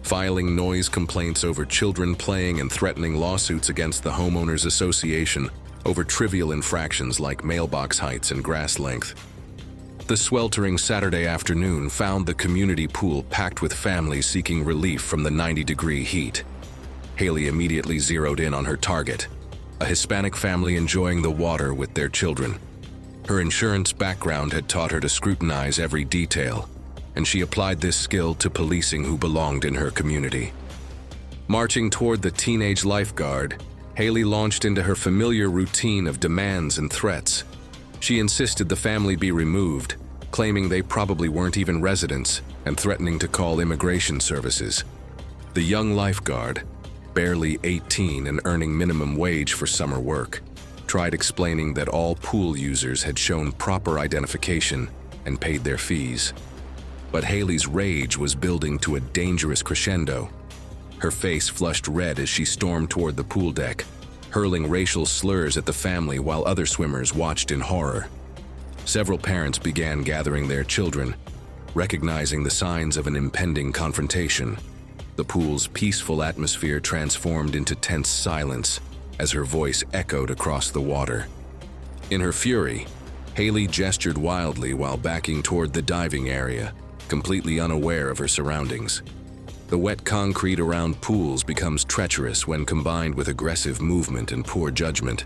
filing noise complaints over children playing and threatening lawsuits against the Homeowners Association over trivial infractions like mailbox heights and grass length. The sweltering Saturday afternoon found the community pool packed with families seeking relief from the 90-degree heat. Haley immediately zeroed in on her target, a Hispanic family enjoying the water with their children. Her insurance background had taught her to scrutinize every detail, and she applied this skill to policing who belonged in her community. Marching toward the teenage lifeguard, Haley launched into her familiar routine of demands and threats. She insisted the family be removed, claiming they probably weren't even residents, and threatening to call immigration services. The young lifeguard, barely 18 and earning minimum wage for summer work, tried explaining that all pool users had shown proper identification and paid their fees. But Haley's rage was building to a dangerous crescendo. Her face flushed red as she stormed toward the pool deck, hurling racial slurs at the family while other swimmers watched in horror. Several parents began gathering their children, recognizing the signs of an impending confrontation. The pool's peaceful atmosphere transformed into tense silence as her voice echoed across the water. In her fury, Haley gestured wildly while backing toward the diving area, completely unaware of her surroundings. The wet concrete around pools becomes treacherous when combined with aggressive movement and poor judgment.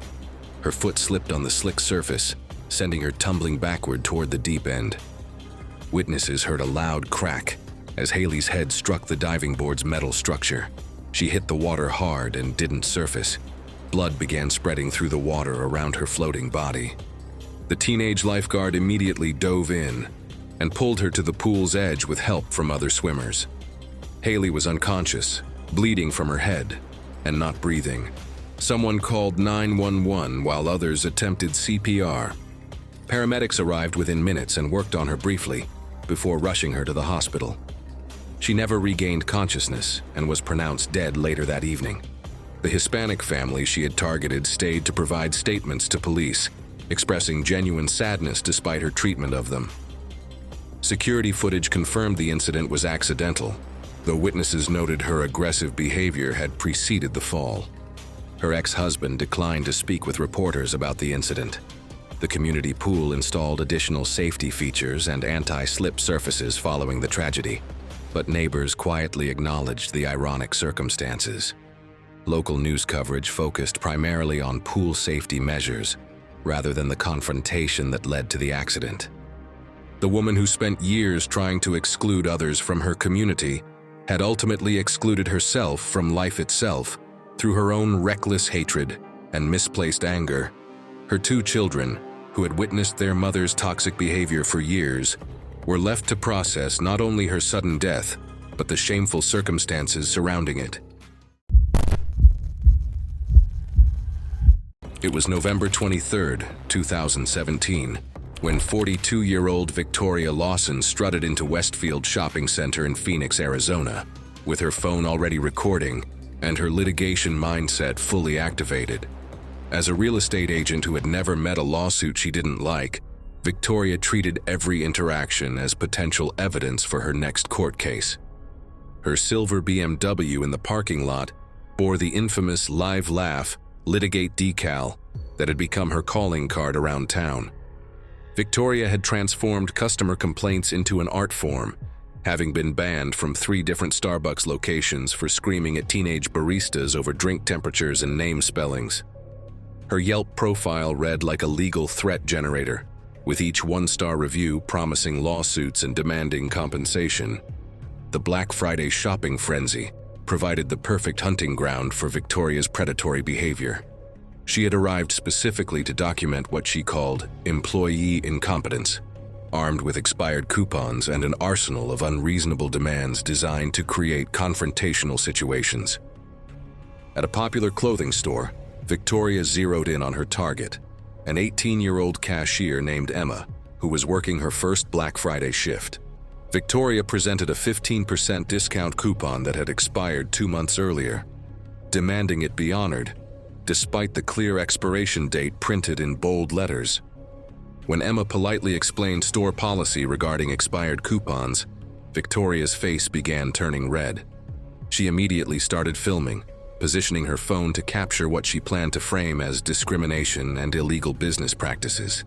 Her foot slipped on the slick surface, sending her tumbling backward toward the deep end. Witnesses heard a loud crack as Haley's head struck the diving board's metal structure. She hit the water hard and didn't surface. Blood began spreading through the water around her floating body. The teenage lifeguard immediately dove in and pulled her to the pool's edge with help from other swimmers. Haley was unconscious, bleeding from her head, and not breathing. Someone called 911 while others attempted CPR. Paramedics arrived within minutes and worked on her briefly before rushing her to the hospital. She never regained consciousness and was pronounced dead later that evening. The Hispanic family she had targeted stayed to provide statements to police, expressing genuine sadness despite her treatment of them. Security footage confirmed the incident was accidental, though witnesses noted her aggressive behavior had preceded the fall. Her ex-husband declined to speak with reporters about the incident. The community pool installed additional safety features and anti-slip surfaces following the tragedy, but neighbors quietly acknowledged the ironic circumstances. Local news coverage focused primarily on pool safety measures, rather than the confrontation that led to the accident. The woman who spent years trying to exclude others from her community had ultimately excluded herself from life itself through her own reckless hatred and misplaced anger. Her two children, who had witnessed their mother's toxic behavior for years, were left to process not only her sudden death, but the shameful circumstances surrounding it. It was November 23, 2017, when 42-year-old Victoria Lawson strutted into Westfield Shopping Center in Phoenix, Arizona, with her phone already recording and her litigation mindset fully activated. As a real estate agent who had never met a lawsuit she didn't like, Victoria treated every interaction as potential evidence for her next court case. Her silver BMW in the parking lot bore the infamous "Live Laugh, Litigate" decal that had become her calling card around town. Victoria had transformed customer complaints into an art form, having been banned from 3 different Starbucks locations for screaming at teenage baristas over drink temperatures and name spellings. Her Yelp profile read like a legal threat generator, with each 1-star review promising lawsuits and demanding compensation. The Black Friday shopping frenzy provided the perfect hunting ground for Victoria's predatory behavior. She had arrived specifically to document what she called employee incompetence, armed with expired coupons and an arsenal of unreasonable demands designed to create confrontational situations. At a popular clothing store, Victoria zeroed in on her target, an 18-year-old cashier named Emma, who was working her first Black Friday shift. Victoria presented a 15% discount coupon that had expired 2 months earlier, demanding it be honored, despite the clear expiration date printed in bold letters. When Emma politely explained store policy regarding expired coupons, Victoria's face began turning red. She immediately started filming, positioning her phone to capture what she planned to frame as discrimination and illegal business practices.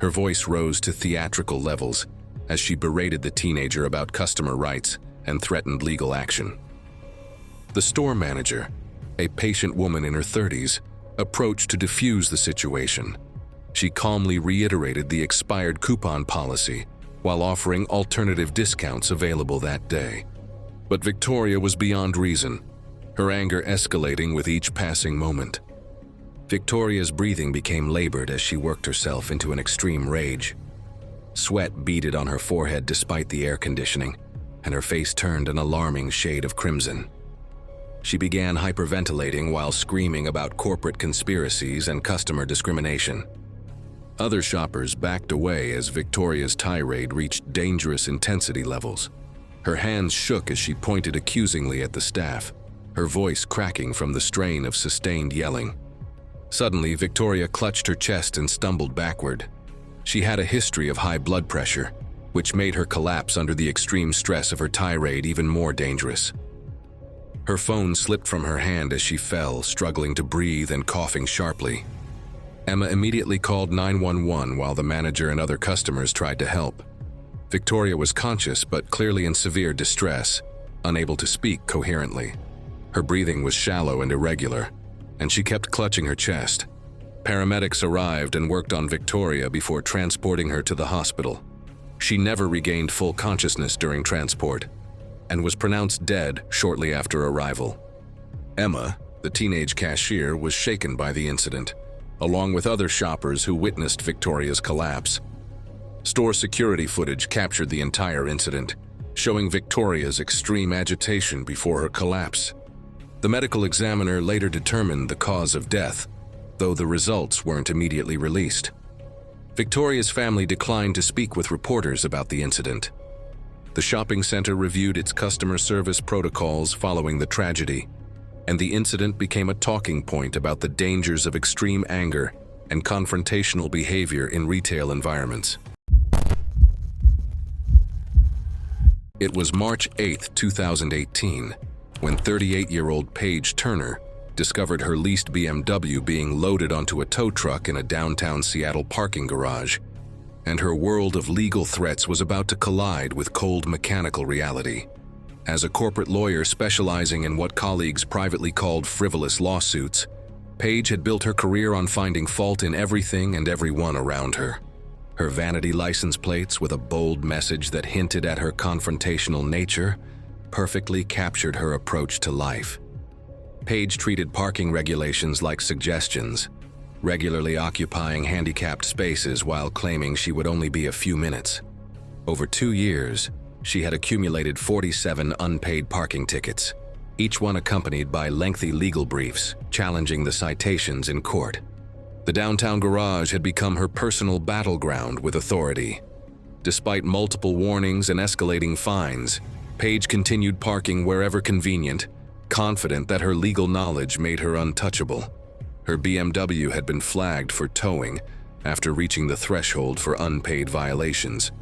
Her voice rose to theatrical levels as she berated the teenager about customer rights and threatened legal action. The store manager, a patient woman in her 30s, approached to defuse the situation. She calmly reiterated the expired coupon policy while offering alternative discounts available that day. But Victoria was beyond reason, her anger escalating with each passing moment. Victoria's breathing became labored as she worked herself into an extreme rage. Sweat beaded on her forehead despite the air conditioning, and her face turned an alarming shade of crimson. She began hyperventilating while screaming about corporate conspiracies and customer discrimination. Other shoppers backed away as Victoria's tirade reached dangerous intensity levels. Her hands shook as she pointed accusingly at the staff, her voice cracking from the strain of sustained yelling. Suddenly, Victoria clutched her chest and stumbled backward. She had a history of high blood pressure, which made her collapse under the extreme stress of her tirade even more dangerous. Her phone slipped from her hand as she fell, struggling to breathe and coughing sharply. Emma immediately called 911 while the manager and other customers tried to help. Victoria was conscious but clearly in severe distress, unable to speak coherently. Her breathing was shallow and irregular, and she kept clutching her chest. Paramedics arrived and worked on Victoria before transporting her to the hospital. She never regained full consciousness during transport and was pronounced dead shortly after arrival. Emma, the teenage cashier, was shaken by the incident, along with other shoppers who witnessed Victoria's collapse. Store security footage captured the entire incident, showing Victoria's extreme agitation before her collapse. The medical examiner later determined the cause of death, though the results weren't immediately released. Victoria's family declined to speak with reporters about the incident. The shopping center reviewed its customer service protocols following the tragedy, and the incident became a talking point about the dangers of extreme anger and confrontational behavior in retail environments. It was March 8, 2018, when 38-year-old Paige Turner discovered her leased BMW being loaded onto a tow truck in a downtown Seattle parking garage, and her world of legal threats was about to collide with cold mechanical reality. As a corporate lawyer specializing in what colleagues privately called frivolous lawsuits, Paige had built her career on finding fault in everything and everyone around her. Her vanity license plates, with a bold message that hinted at her confrontational nature, perfectly captured her approach to life. Paige treated parking regulations like suggestions, regularly occupying handicapped spaces while claiming she would only be a few minutes. Over 2 years, she had accumulated 47 unpaid parking tickets, each one accompanied by lengthy legal briefs challenging the citations in court. The downtown garage had become her personal battleground with authority. Despite multiple warnings and escalating fines, Paige continued parking wherever convenient, confident that her legal knowledge made her untouchable. Her BMW had been flagged for towing, after reaching the threshold for unpaid violations.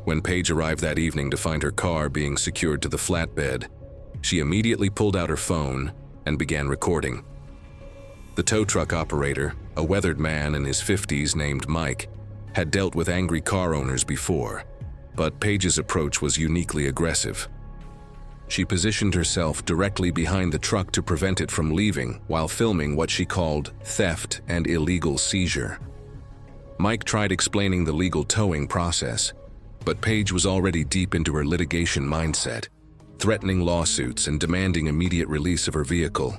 When Paige arrived that evening to find her car being secured to the flatbed, she immediately pulled out her phone and began recording. The tow truck operator, a weathered man in his 50s named Mike, had dealt with angry car owners before, but Paige's approach was uniquely aggressive. She positioned herself directly behind the truck to prevent it from leaving while filming what she called theft and illegal seizure. Mike tried explaining the legal towing process, but Paige was already deep into her litigation mindset, threatening lawsuits and demanding immediate release of her vehicle.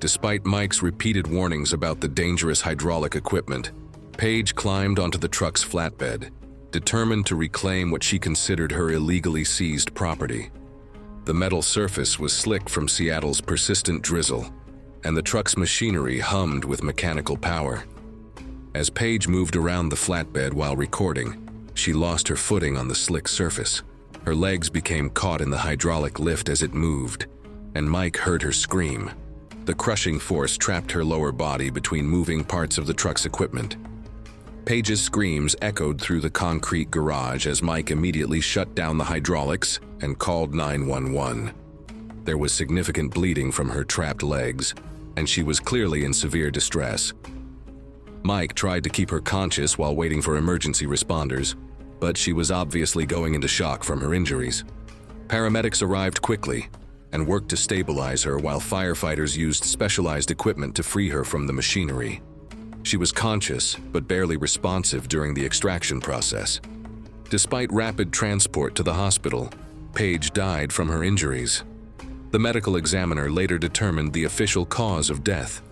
Despite Mike's repeated warnings about the dangerous hydraulic equipment, Paige climbed onto the truck's flatbed, determined to reclaim what she considered her illegally seized property. The metal surface was slick from Seattle's persistent drizzle, and the truck's machinery hummed with mechanical power. As Paige moved around the flatbed while recording, she lost her footing on the slick surface. Her legs became caught in the hydraulic lift as it moved, and Mike heard her scream. The crushing force trapped her lower body between moving parts of the truck's equipment. Paige's screams echoed through the concrete garage as Mike immediately shut down the hydraulics and called 911. There was significant bleeding from her trapped legs, and she was clearly in severe distress. Mike tried to keep her conscious while waiting for emergency responders, but she was obviously going into shock from her injuries. Paramedics arrived quickly and worked to stabilize her while firefighters used specialized equipment to free her from the machinery. She was conscious but barely responsive during the extraction process. Despite rapid transport to the hospital, Paige died from her injuries. The medical examiner later determined the official cause of death.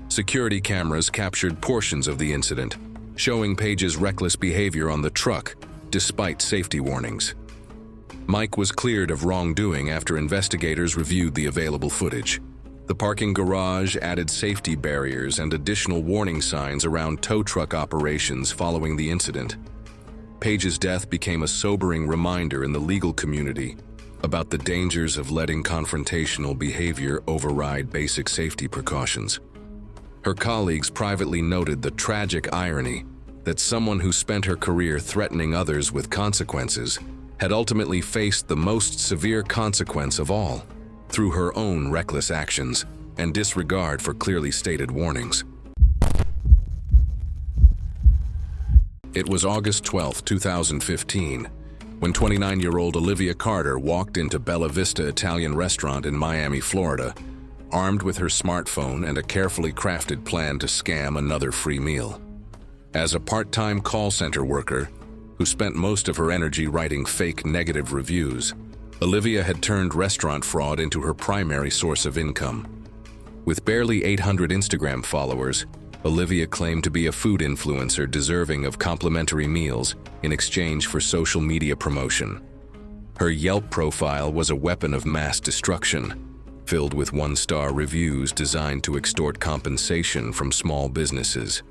Security cameras captured portions of the incident, showing Paige's reckless behavior on the truck despite safety warnings. Mike was cleared of wrongdoing after investigators reviewed the available footage. The parking garage added safety barriers and additional warning signs around tow truck operations following the incident. Paige's death became a sobering reminder in the legal community about the dangers of letting confrontational behavior override basic safety precautions. Her colleagues privately noted the tragic irony that someone who spent her career threatening others with consequences had ultimately faced the most severe consequence of all, through her own reckless actions and disregard for clearly stated warnings. It was August 12, 2015, when 29-year-old Olivia Carter walked into Bella Vista Italian restaurant in Miami, Florida, armed with her smartphone and a carefully crafted plan to scam another free meal. As a part-time call center worker who spent most of her energy writing fake negative reviews, Olivia had turned restaurant fraud into her primary source of income. With barely 800 Instagram followers, Olivia claimed to be a food influencer deserving of complimentary meals in exchange for social media promotion. Her Yelp profile was a weapon of mass destruction, filled with one-star reviews designed to extort compensation from small businesses.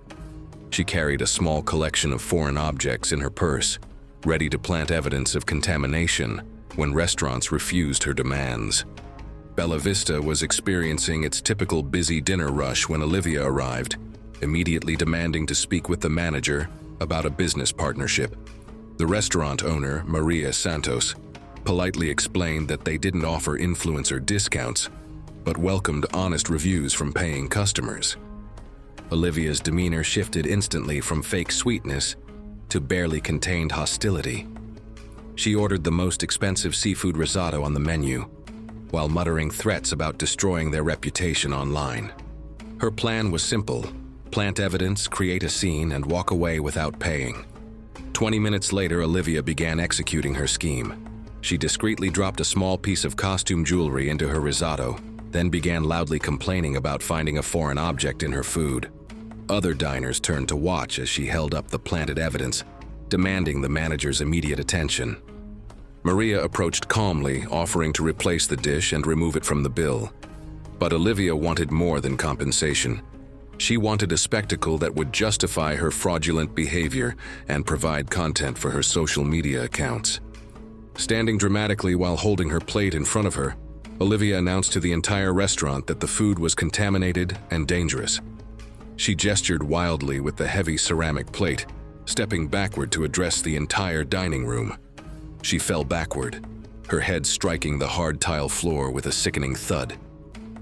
She carried a small collection of foreign objects in her purse, ready to plant evidence of contamination when restaurants refused her demands. Bella Vista was experiencing its typical busy dinner rush when Olivia arrived, immediately demanding to speak with the manager about a business partnership. The restaurant owner, Maria Santos, politely explained that they didn't offer influencer discounts, but welcomed honest reviews from paying customers. Olivia's demeanor shifted instantly from fake sweetness to barely contained hostility. She ordered the most expensive seafood risotto on the menu, while muttering threats about destroying their reputation online. Her plan was simple: plant evidence, create a scene, and walk away without paying. 20 minutes later, Olivia began executing her scheme. She discreetly dropped a small piece of costume jewelry into her risotto, then began loudly complaining about finding a foreign object in her food. Other diners turned to watch as she held up the planted evidence, demanding the manager's immediate attention. Maria approached calmly, offering to replace the dish and remove it from the bill. But Olivia wanted more than compensation. She wanted a spectacle that would justify her fraudulent behavior and provide content for her social media accounts. Standing dramatically while holding her plate in front of her, Olivia announced to the entire restaurant that the food was contaminated and dangerous. She gestured wildly with the heavy ceramic plate, stepping backward to address the entire dining room. She fell backward, her head striking the hard tile floor with a sickening thud.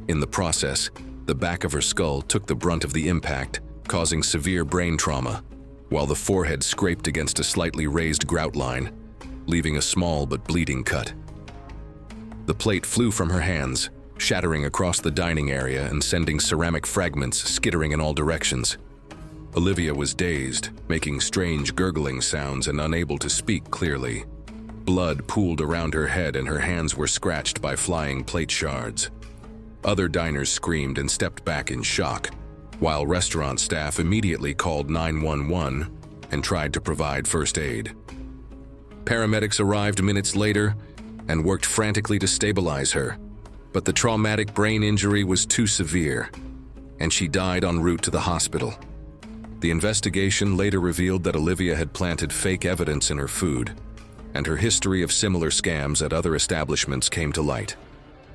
In the process, the back of her skull took the brunt of the impact, causing severe brain trauma, while the forehead scraped against a slightly raised grout line, leaving a small but bleeding cut. The plate flew from her hands, shattering across the dining area and sending ceramic fragments skittering in all directions. Olivia was dazed, making strange gurgling sounds and unable to speak clearly. Blood pooled around her head and her hands were scratched by flying plate shards. Other diners screamed and stepped back in shock, while restaurant staff immediately called 911 and tried to provide first aid. Paramedics arrived minutes later and worked frantically to stabilize her, but the traumatic brain injury was too severe, and she died en route to the hospital. The investigation later revealed that Olivia had planted fake evidence in her food, and her history of similar scams at other establishments came to light.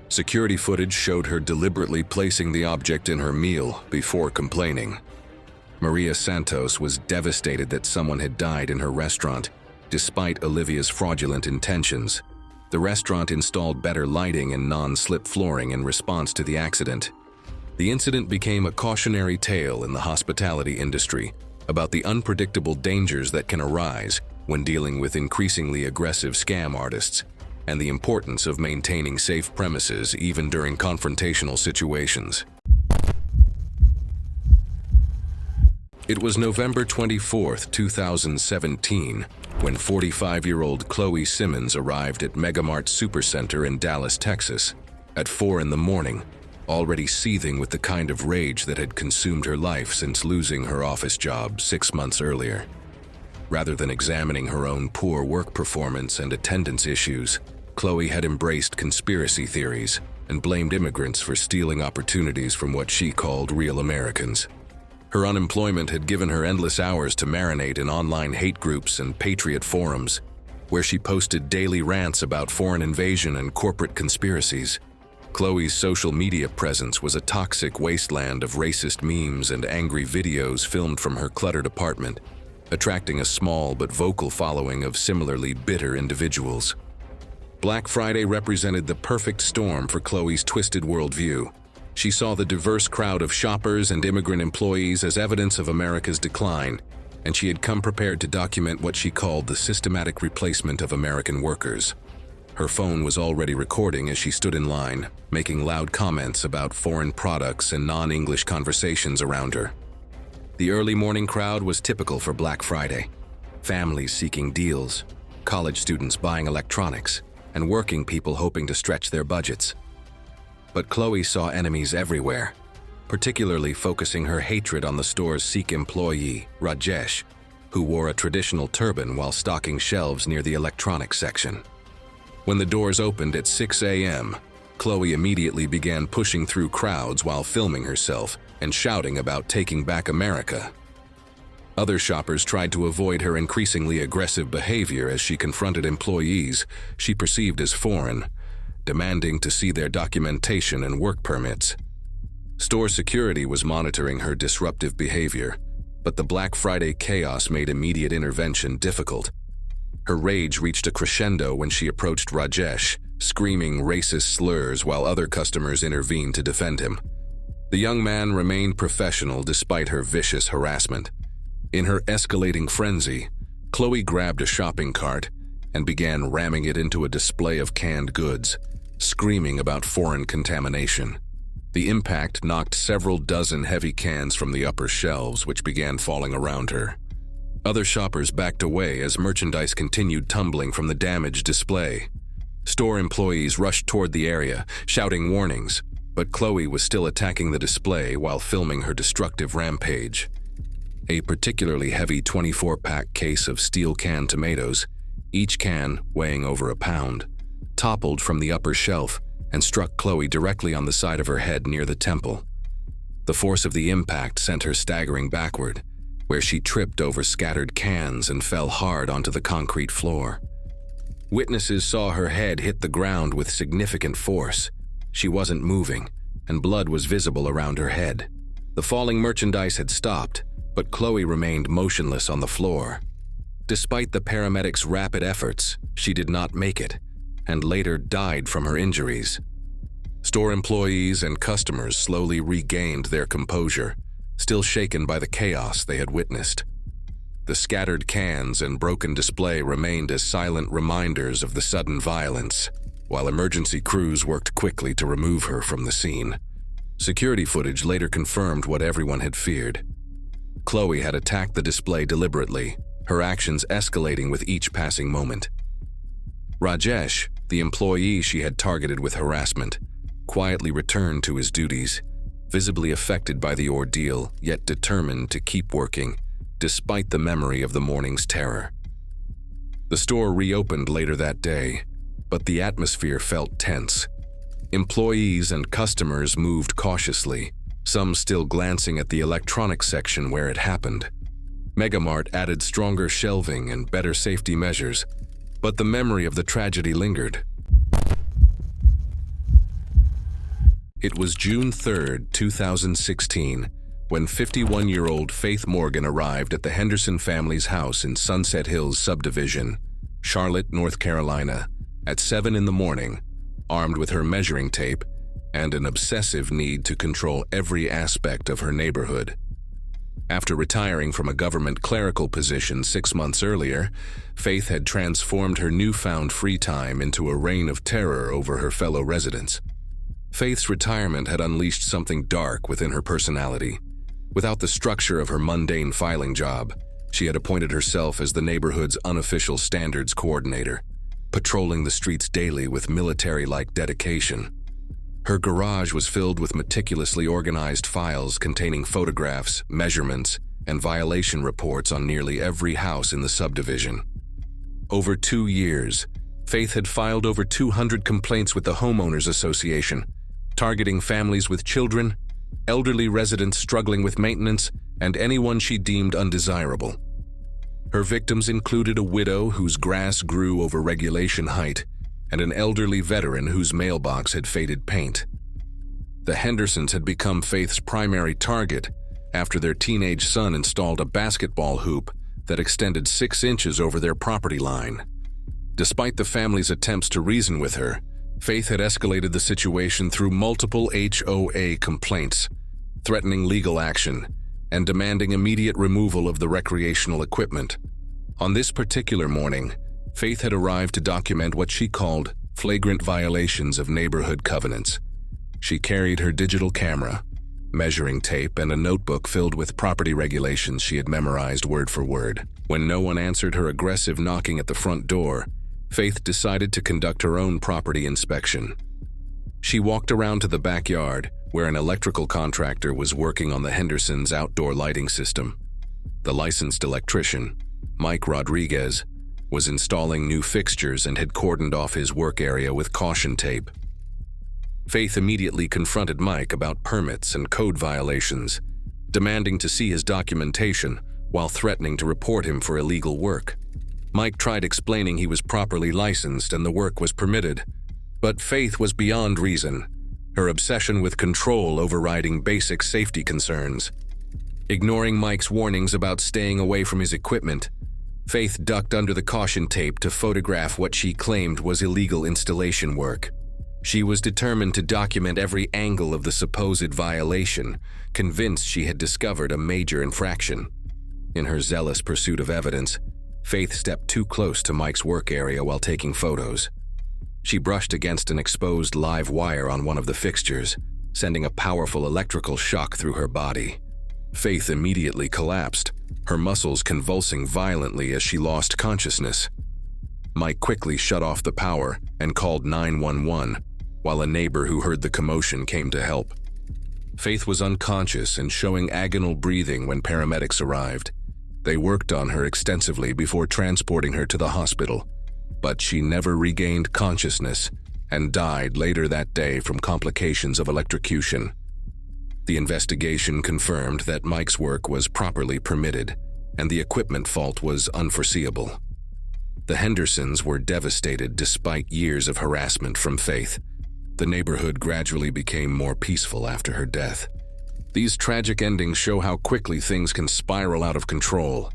Security footage showed her deliberately placing the object in her meal before complaining. Maria Santos was devastated that someone had died in her restaurant, despite Olivia's fraudulent intentions. The restaurant installed better lighting and non-slip flooring in response to the accident. The incident became a cautionary tale in the hospitality industry about the unpredictable dangers that can arise when dealing with increasingly aggressive scam artists, and the importance of maintaining safe premises even during confrontational situations. It was November 24, 2017, when 45-year-old Chloe Simmons arrived at Megamart Supercenter in Dallas, Texas, at 4 in the morning, already seething with the kind of rage that had consumed her life since losing her office job 6 months earlier. Rather than examining her own poor work performance and attendance issues, Chloe had embraced conspiracy theories and blamed immigrants for stealing opportunities from what she called real Americans. Her unemployment had given her endless hours to marinate in online hate groups and patriot forums, where she posted daily rants about foreign invasion and corporate conspiracies. Chloe's social media presence was a toxic wasteland of racist memes and angry videos filmed from her cluttered apartment, attracting a small but vocal following of similarly bitter individuals. Black Friday represented the perfect storm for Chloe's twisted worldview. She saw the diverse crowd of shoppers and immigrant employees as evidence of America's decline, and she had come prepared to document what she called the systematic replacement of American workers. Her phone was already recording as she stood in line, making loud comments about foreign products and non-English conversations around her. The early morning crowd was typical for Black Friday. Families seeking deals, college students buying electronics, and working people hoping to stretch their budgets. But Chloe saw enemies everywhere, particularly focusing her hatred on the store's Sikh employee, Rajesh, who wore a traditional turban while stocking shelves near the electronics section. When the doors opened at 6 a.m., Chloe immediately began pushing through crowds while filming herself and shouting about taking back America. Other shoppers tried to avoid her increasingly aggressive behavior as she confronted employees she perceived as foreign, demanding to see their documentation and work permits. Store security was monitoring her disruptive behavior, but the Black Friday chaos made immediate intervention difficult. Her rage reached a crescendo when she approached Rajesh, screaming racist slurs while other customers intervened to defend him. The young man remained professional despite her vicious harassment. In her escalating frenzy, Chloe grabbed a shopping cart and began ramming it into a display of canned goods, screaming about foreign contamination. The impact knocked several dozen heavy cans from the upper shelves, which began falling around her. Other shoppers backed away as merchandise continued tumbling from the damaged display. Store employees rushed toward the area, shouting warnings, but Chloe was still attacking the display while filming her destructive rampage. A particularly heavy 24-pack case of steel canned tomatoes, each can weighing over a pound, toppled from the upper shelf and struck Chloe directly on the side of her head near the temple. The force of the impact sent her staggering backward, where she tripped over scattered cans and fell hard onto the concrete floor. Witnesses saw her head hit the ground with significant force. She wasn't moving, and blood was visible around her head. The falling merchandise had stopped, but Chloe remained motionless on the floor. Despite the paramedics' rapid efforts, she did not make it, and later died from her injuries. Store employees and customers slowly regained their composure, still shaken by the chaos they had witnessed. The scattered cans and broken display remained as silent reminders of the sudden violence, while emergency crews worked quickly to remove her from the scene. Security footage later confirmed what everyone had feared. Chloe had attacked the display deliberately, her actions escalating with each passing moment. Rajesh, the employee she had targeted with harassment, quietly returned to his duties, visibly affected by the ordeal, yet determined to keep working, despite the memory of the morning's terror. The store reopened later that day, but the atmosphere felt tense. Employees and customers moved cautiously, some still glancing at the electronics section where it happened. Megamart added stronger shelving and better safety measures, but the memory of the tragedy lingered. It was June 3, 2016, when 51-year-old Faith Morgan arrived at the Henderson family's house in Sunset Hills subdivision, Charlotte, North Carolina, at 7 in the morning, armed with her measuring tape and an obsessive need to control every aspect of her neighborhood. After retiring from a government clerical position 6 months earlier, Faith had transformed her newfound free time into a reign of terror over her fellow residents. Faith's retirement had unleashed something dark within her personality. Without the structure of her mundane filing job, she had appointed herself as the neighborhood's unofficial standards coordinator, patrolling the streets daily with military-like dedication. Her garage was filled with meticulously organized files containing photographs, measurements, and violation reports on nearly every house in the subdivision. Over 2 years, Faith had filed over 200 complaints with the Homeowners Association, targeting families with children, elderly residents struggling with maintenance, and anyone she deemed undesirable. Her victims included a widow whose grass grew over regulation height and an elderly veteran whose mailbox had faded paint. The Hendersons had become Faith's primary target after their teenage son installed a basketball hoop that extended 6 inches over their property line. Despite the family's attempts to reason with her, Faith had escalated the situation through multiple HOA complaints, threatening legal action, and demanding immediate removal of the recreational equipment. On this particular morning, Faith had arrived to document what she called flagrant violations of neighborhood covenants. She carried her digital camera, measuring tape, and a notebook filled with property regulations she had memorized word for word. When no one answered her aggressive knocking at the front door, Faith decided to conduct her own property inspection. She walked around to the backyard, where an electrical contractor was working on the Hendersons' outdoor lighting system. The licensed electrician, Mike Rodriguez, was installing new fixtures and had cordoned off his work area with caution tape. Faith immediately confronted Mike about permits and code violations, demanding to see his documentation while threatening to report him for illegal work. Mike tried explaining he was properly licensed and the work was permitted, but Faith was beyond reason, her obsession with control overriding basic safety concerns. Ignoring Mike's warnings about staying away from his equipment, Faith ducked under the caution tape to photograph what she claimed was illegal installation work. She was determined to document every angle of the supposed violation, convinced she had discovered a major infraction. In her zealous pursuit of evidence, Faith stepped too close to Mike's work area while taking photos. She brushed against an exposed live wire on one of the fixtures, sending a powerful electrical shock through her body. Faith immediately collapsed, her muscles convulsing violently as she lost consciousness. Mike quickly shut off the power and called 911, while a neighbor who heard the commotion came to help. Faith was unconscious and showing agonal breathing when paramedics arrived. They worked on her extensively before transporting her to the hospital, but she never regained consciousness and died later that day from complications of electrocution. The investigation confirmed that Mike's work was properly permitted, and the equipment fault was unforeseeable. The Hendersons were devastated despite years of harassment from Faith. The neighborhood gradually became more peaceful after her death. These tragic endings show how quickly things can spiral out of control.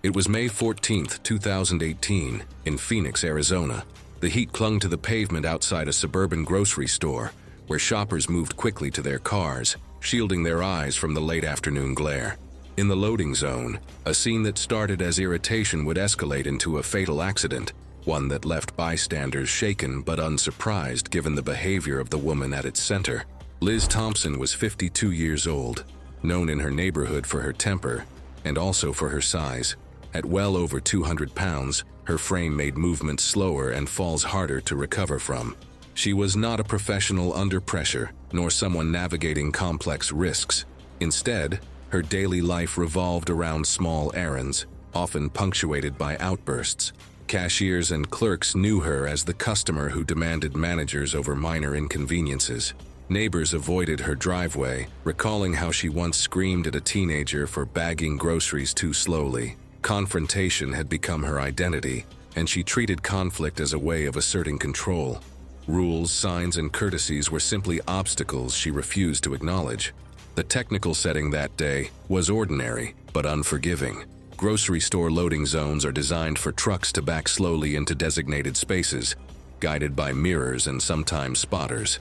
It was May 14, 2018, in Phoenix, Arizona. The heat clung to the pavement outside a suburban grocery store, where shoppers moved quickly to their cars, shielding their eyes from the late afternoon glare. In the loading zone, a scene that started as irritation would escalate into a fatal accident, one that left bystanders shaken but unsurprised given the behavior of the woman at its center. Liz Thompson was 52 years old, known in her neighborhood for her temper and also for her size. At well over 200 pounds, her frame made movements slower and falls harder to recover from. She was not a professional under pressure, nor someone navigating complex risks. Instead, her daily life revolved around small errands, often punctuated by outbursts. Cashiers and clerks knew her as the customer who demanded managers over minor inconveniences. Neighbors avoided her driveway, recalling how she once screamed at a teenager for bagging groceries too slowly. Confrontation had become her identity, and she treated conflict as a way of asserting control. Rules, signs, and courtesies were simply obstacles she refused to acknowledge. The technical setting that day was ordinary, but unforgiving. Grocery store loading zones are designed for trucks to back slowly into designated spaces, guided by mirrors and sometimes spotters.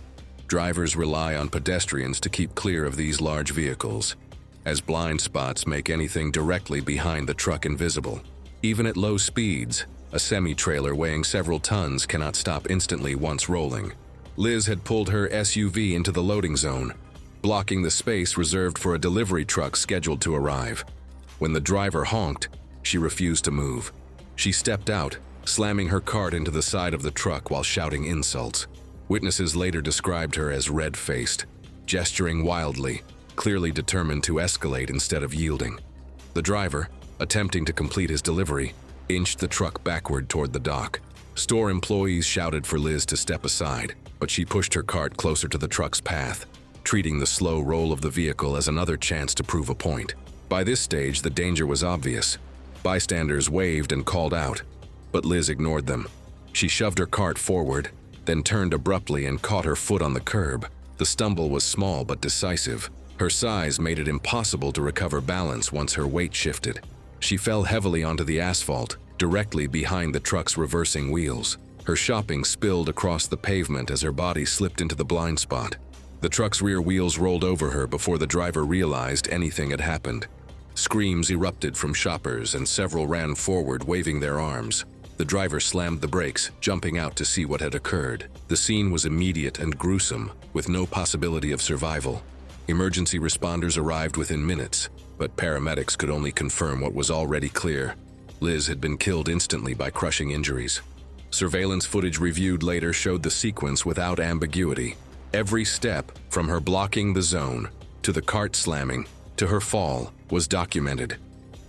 Drivers rely on pedestrians to keep clear of these large vehicles, as blind spots make anything directly behind the truck invisible. Even at low speeds, a semi-trailer weighing several tons cannot stop instantly once rolling. Liz had pulled her SUV into the loading zone, blocking the space reserved for a delivery truck scheduled to arrive. When the driver honked, she refused to move. She stepped out, slamming her cart into the side of the truck while shouting insults. Witnesses later described her as red-faced, gesturing wildly, clearly determined to escalate instead of yielding. The driver, attempting to complete his delivery, inched the truck backward toward the dock. Store employees shouted for Liz to step aside, but she pushed her cart closer to the truck's path, treating the slow roll of the vehicle as another chance to prove a point. By this stage, the danger was obvious. Bystanders waved and called out, but Liz ignored them. She shoved her cart forward, then turned abruptly and caught her foot on the curb. The stumble was small but decisive. Her size made it impossible to recover balance once her weight shifted. She fell heavily onto the asphalt, directly behind the truck's reversing wheels. Her shopping spilled across the pavement as her body slipped into the blind spot. The truck's rear wheels rolled over her before the driver realized anything had happened. Screams erupted from shoppers and several ran forward waving their arms. The driver slammed the brakes, jumping out to see what had occurred. The scene was immediate and gruesome, with no possibility of survival. Emergency responders arrived within minutes, but paramedics could only confirm what was already clear. Liz had been killed instantly by crushing injuries. Surveillance footage reviewed later showed the sequence without ambiguity. Every step, from her blocking the zone, to the cart slamming, to her fall, was documented.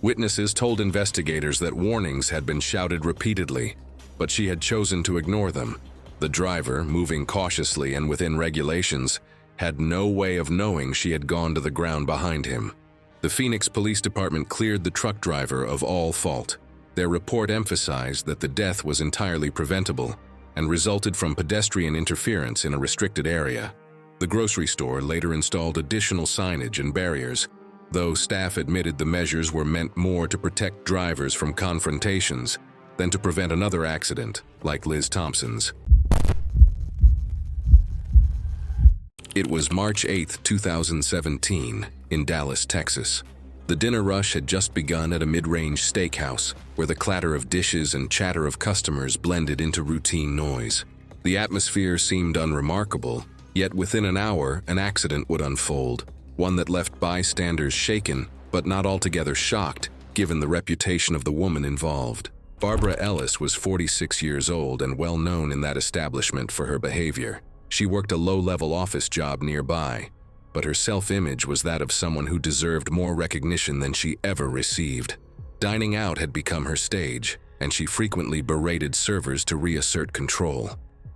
Witnesses told investigators that warnings had been shouted repeatedly, but she had chosen to ignore them. The driver, moving cautiously and within regulations, had no way of knowing she had gone to the ground behind him. The Phoenix Police Department cleared the truck driver of all fault. Their report emphasized that the death was entirely preventable and resulted from pedestrian interference in a restricted area. The grocery store later installed additional signage and barriers, though staff admitted the measures were meant more to protect drivers from confrontations than to prevent another accident like Liz Thompson's. It was March 8, 2017, in Dallas, Texas. The dinner rush had just begun at a mid-range steakhouse, where the clatter of dishes and chatter of customers blended into routine noise. The atmosphere seemed unremarkable, yet within an hour, an accident would unfold, one that left bystanders shaken, but not altogether shocked, given the reputation of the woman involved. Barbara Ellis was 46 years old and well known in that establishment for her behavior. She worked a low-level office job nearby, but her self-image was that of someone who deserved more recognition than she ever received. Dining out had become her stage, and she frequently berated servers to reassert control.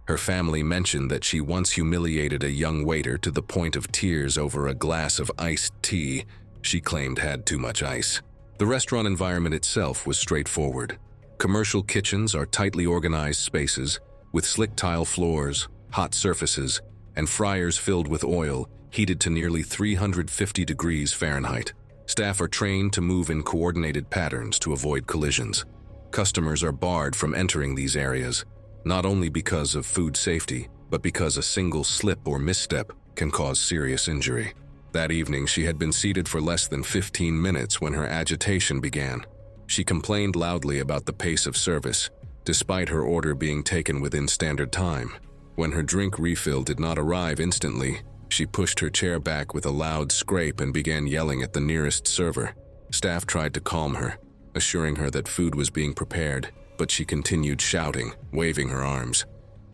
Her family mentioned that she once humiliated a young waiter to the point of tears over a glass of iced tea she claimed had too much ice. The restaurant environment itself was straightforward. Commercial kitchens are tightly organized spaces with slick tile floors, hot surfaces, and fryers filled with oil, heated to nearly 350 degrees Fahrenheit. Staff are trained to move in coordinated patterns to avoid collisions. Customers are barred from entering these areas, not only because of food safety, but because a single slip or misstep can cause serious injury. That evening, she had been seated for less than 15 minutes when her agitation began. She complained loudly about the pace of service, despite her order being taken within standard time. When her drink refill did not arrive instantly, she pushed her chair back with a loud scrape and began yelling at the nearest server. Staff tried to calm her, assuring her that food was being prepared, but she continued shouting, waving her arms.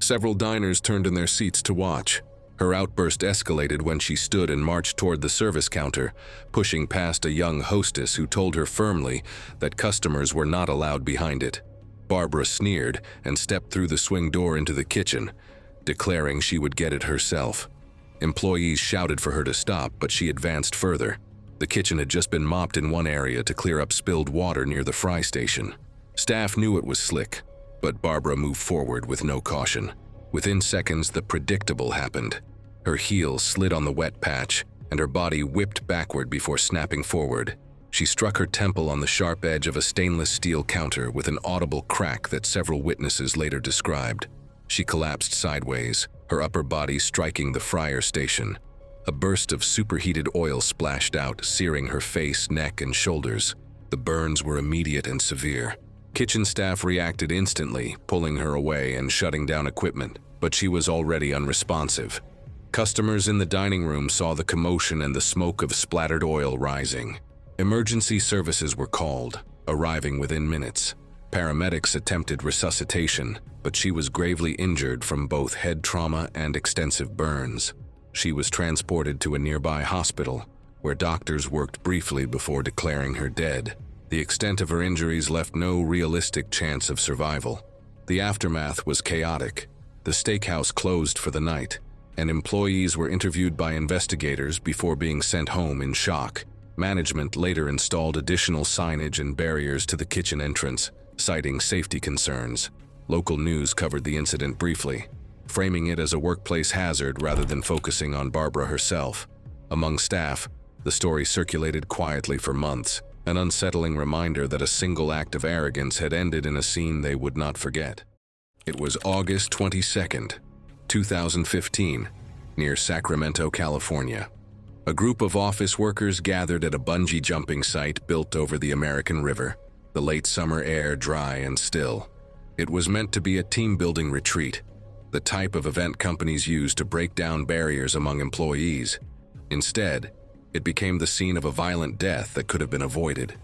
Several diners turned in their seats to watch. Her outburst escalated when she stood and marched toward the service counter, pushing past a young hostess who told her firmly that customers were not allowed behind it. Barbara sneered and stepped through the swing door into the kitchen, declaring she would get it herself. Employees shouted for her to stop, but she advanced further. The kitchen had just been mopped in one area to clear up spilled water near the fry station. Staff knew it was slick, but Barbara moved forward with no caution. Within seconds, the predictable happened. Her heel slid on the wet patch, and her body whipped backward before snapping forward. She struck her temple on the sharp edge of a stainless steel counter with an audible crack that several witnesses later described. She collapsed sideways, her upper body striking the fryer station. A burst of superheated oil splashed out, searing her face, neck, and shoulders. The burns were immediate and severe. Kitchen staff reacted instantly, pulling her away and shutting down equipment, but she was already unresponsive. Customers in the dining room saw the commotion and the smoke of splattered oil rising. Emergency services were called, arriving within minutes. Paramedics attempted resuscitation, but she was gravely injured from both head trauma and extensive burns. She was transported to a nearby hospital, where doctors worked briefly before declaring her dead. The extent of her injuries left no realistic chance of survival. The aftermath was chaotic. The steakhouse closed for the night, and employees were interviewed by investigators before being sent home in shock. Management later installed additional signage and barriers to the kitchen entrance, citing safety concerns. Local news covered the incident briefly, framing it as a workplace hazard rather than focusing on Barbara herself. Among staff, the story circulated quietly for months, an unsettling reminder that a single act of arrogance had ended in a scene they would not forget. It was August 22nd, 2015, near Sacramento, California. A group of office workers gathered at a bungee jumping site built over the American River, the late summer air dry and still. It was meant to be a team-building retreat, the type of event companies use to break down barriers among employees. Instead, it became the scene of a violent death that could have been avoided.